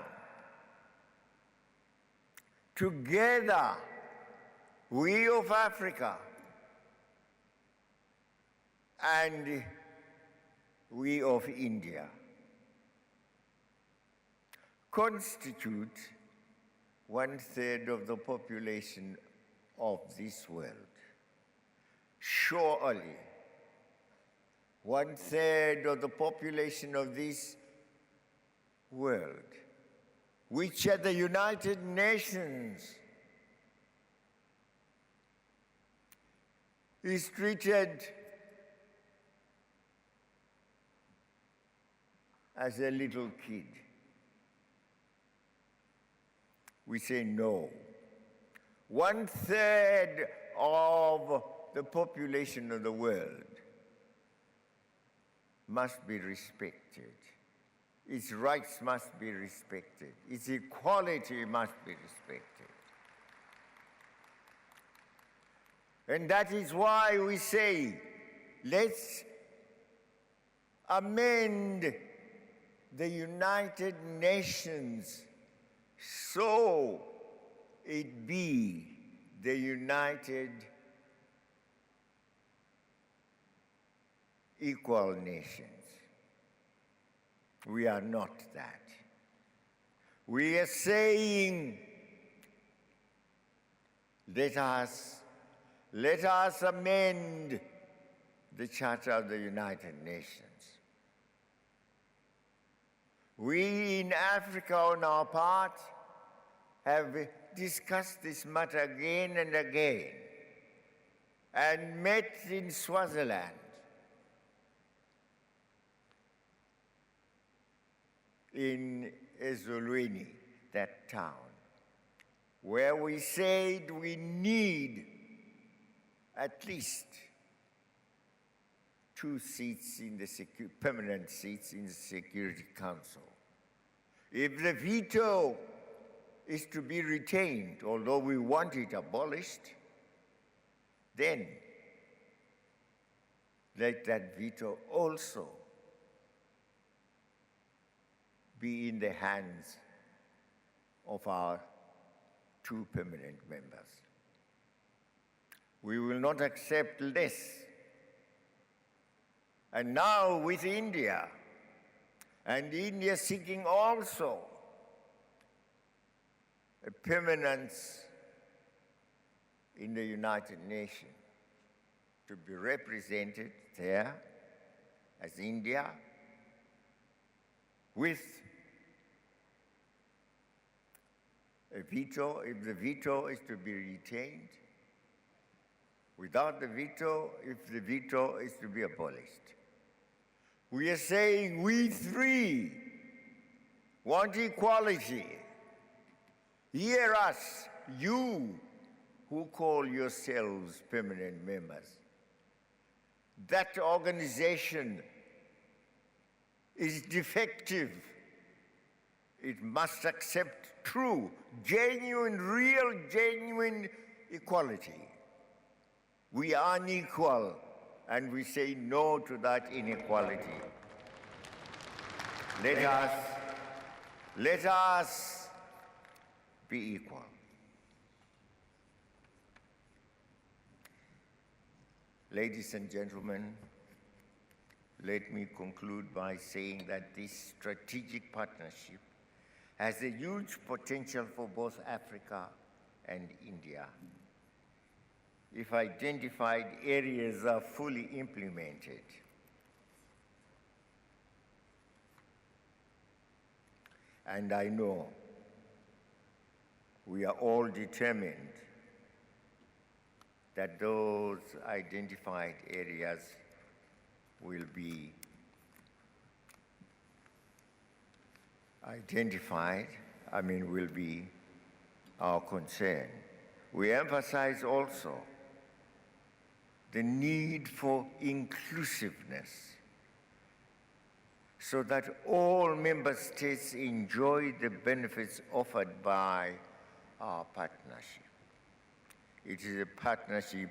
together, we of Africa and we of India constitute 1/3 of the population of this world. Surely, 1/3 of the population of this world, which at the United Nations is treated as a little kid. We say no. 1/3 of the population of the world must be respected. Its rights must be respected. Its equality must be respected. And that is why we say, let's amend the United Nations so it be the United Equal Nations. We are not that. We are saying, let us amend the Charter of the United Nations. We in Africa, on our part, have discussed this matter again and again, and met in Swaziland, in Ezulwini, that town, where we said we need at least 2 seats in the permanent seats in the Security Council. If the veto is to be retained, although we want it abolished, then let that veto also be in the hands of our 2 permanent members. We will not accept less. And now with India, and India seeking also a permanence in the United Nations, to be represented there as India with a veto, if the veto is to be retained, without the veto, if the veto is to be abolished. We are saying we 3 want equality. Hear us, you who call yourselves permanent members. That organization is defective. It must accept true, genuine, real, genuine equality. We are unequal, and we say no to that inequality. Let us be equal. Ladies and gentlemen, let me conclude by saying that this strategic partnership has a huge potential for both Africa and India, if identified areas are fully implemented. And I know we are all determined that those identified areas will be will be our concern. We emphasize also the need for inclusiveness so that all member states enjoy the benefits offered by our partnership. It is a partnership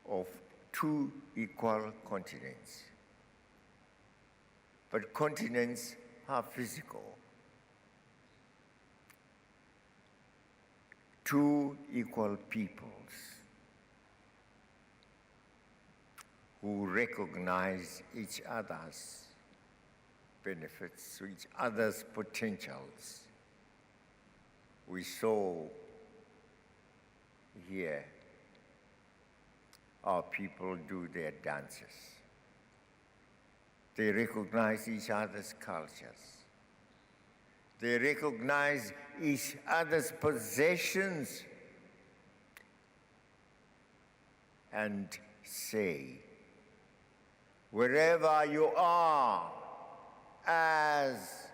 of two equal continents. But continents are physical. Two equal peoples who recognize each other's benefits, each other's potentials. We saw here our people do their dances. They recognize each other's cultures. They recognize each other's possessions and say, wherever you are as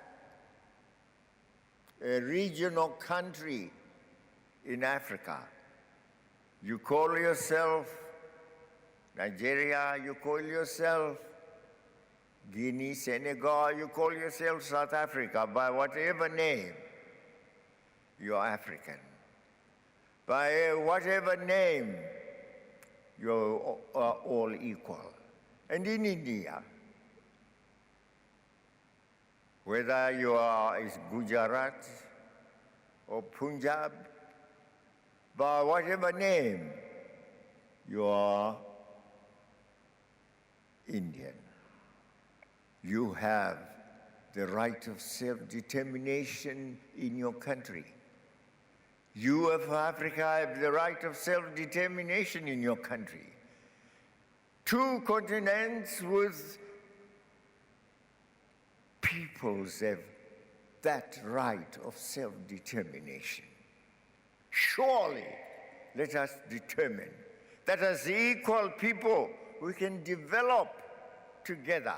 a regional country in Africa, you call yourself Nigeria, you call yourself Guinea, Senegal, you call yourself South Africa, by whatever name, you're African. By whatever name, you are all equal. And in India, whether you are is Gujarat or Punjab, by whatever name, you are Indian. You have the right of self-determination in your country. You of Africa have the right of self-determination in your country. Two continents with peoples have that right of self-determination. Surely, let us determine that as equal people, we can develop together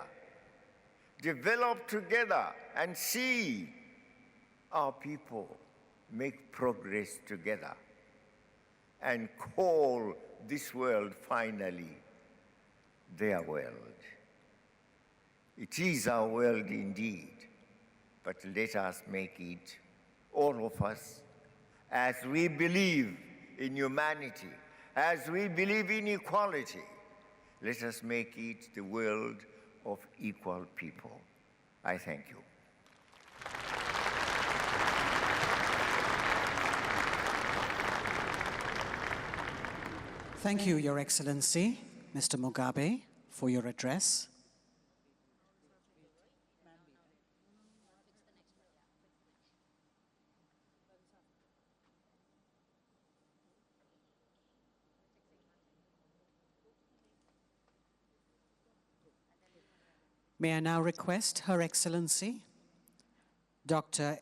and see our people make progress together and call this world finally their world. It is our world indeed, but let us make it, all of us, as we believe in humanity, as we believe in equality, let us make it the world of equal people. I thank you. Thank you, Your Excellency, Mr. Mugabe, for your address. May I now request Her Excellency, Dr.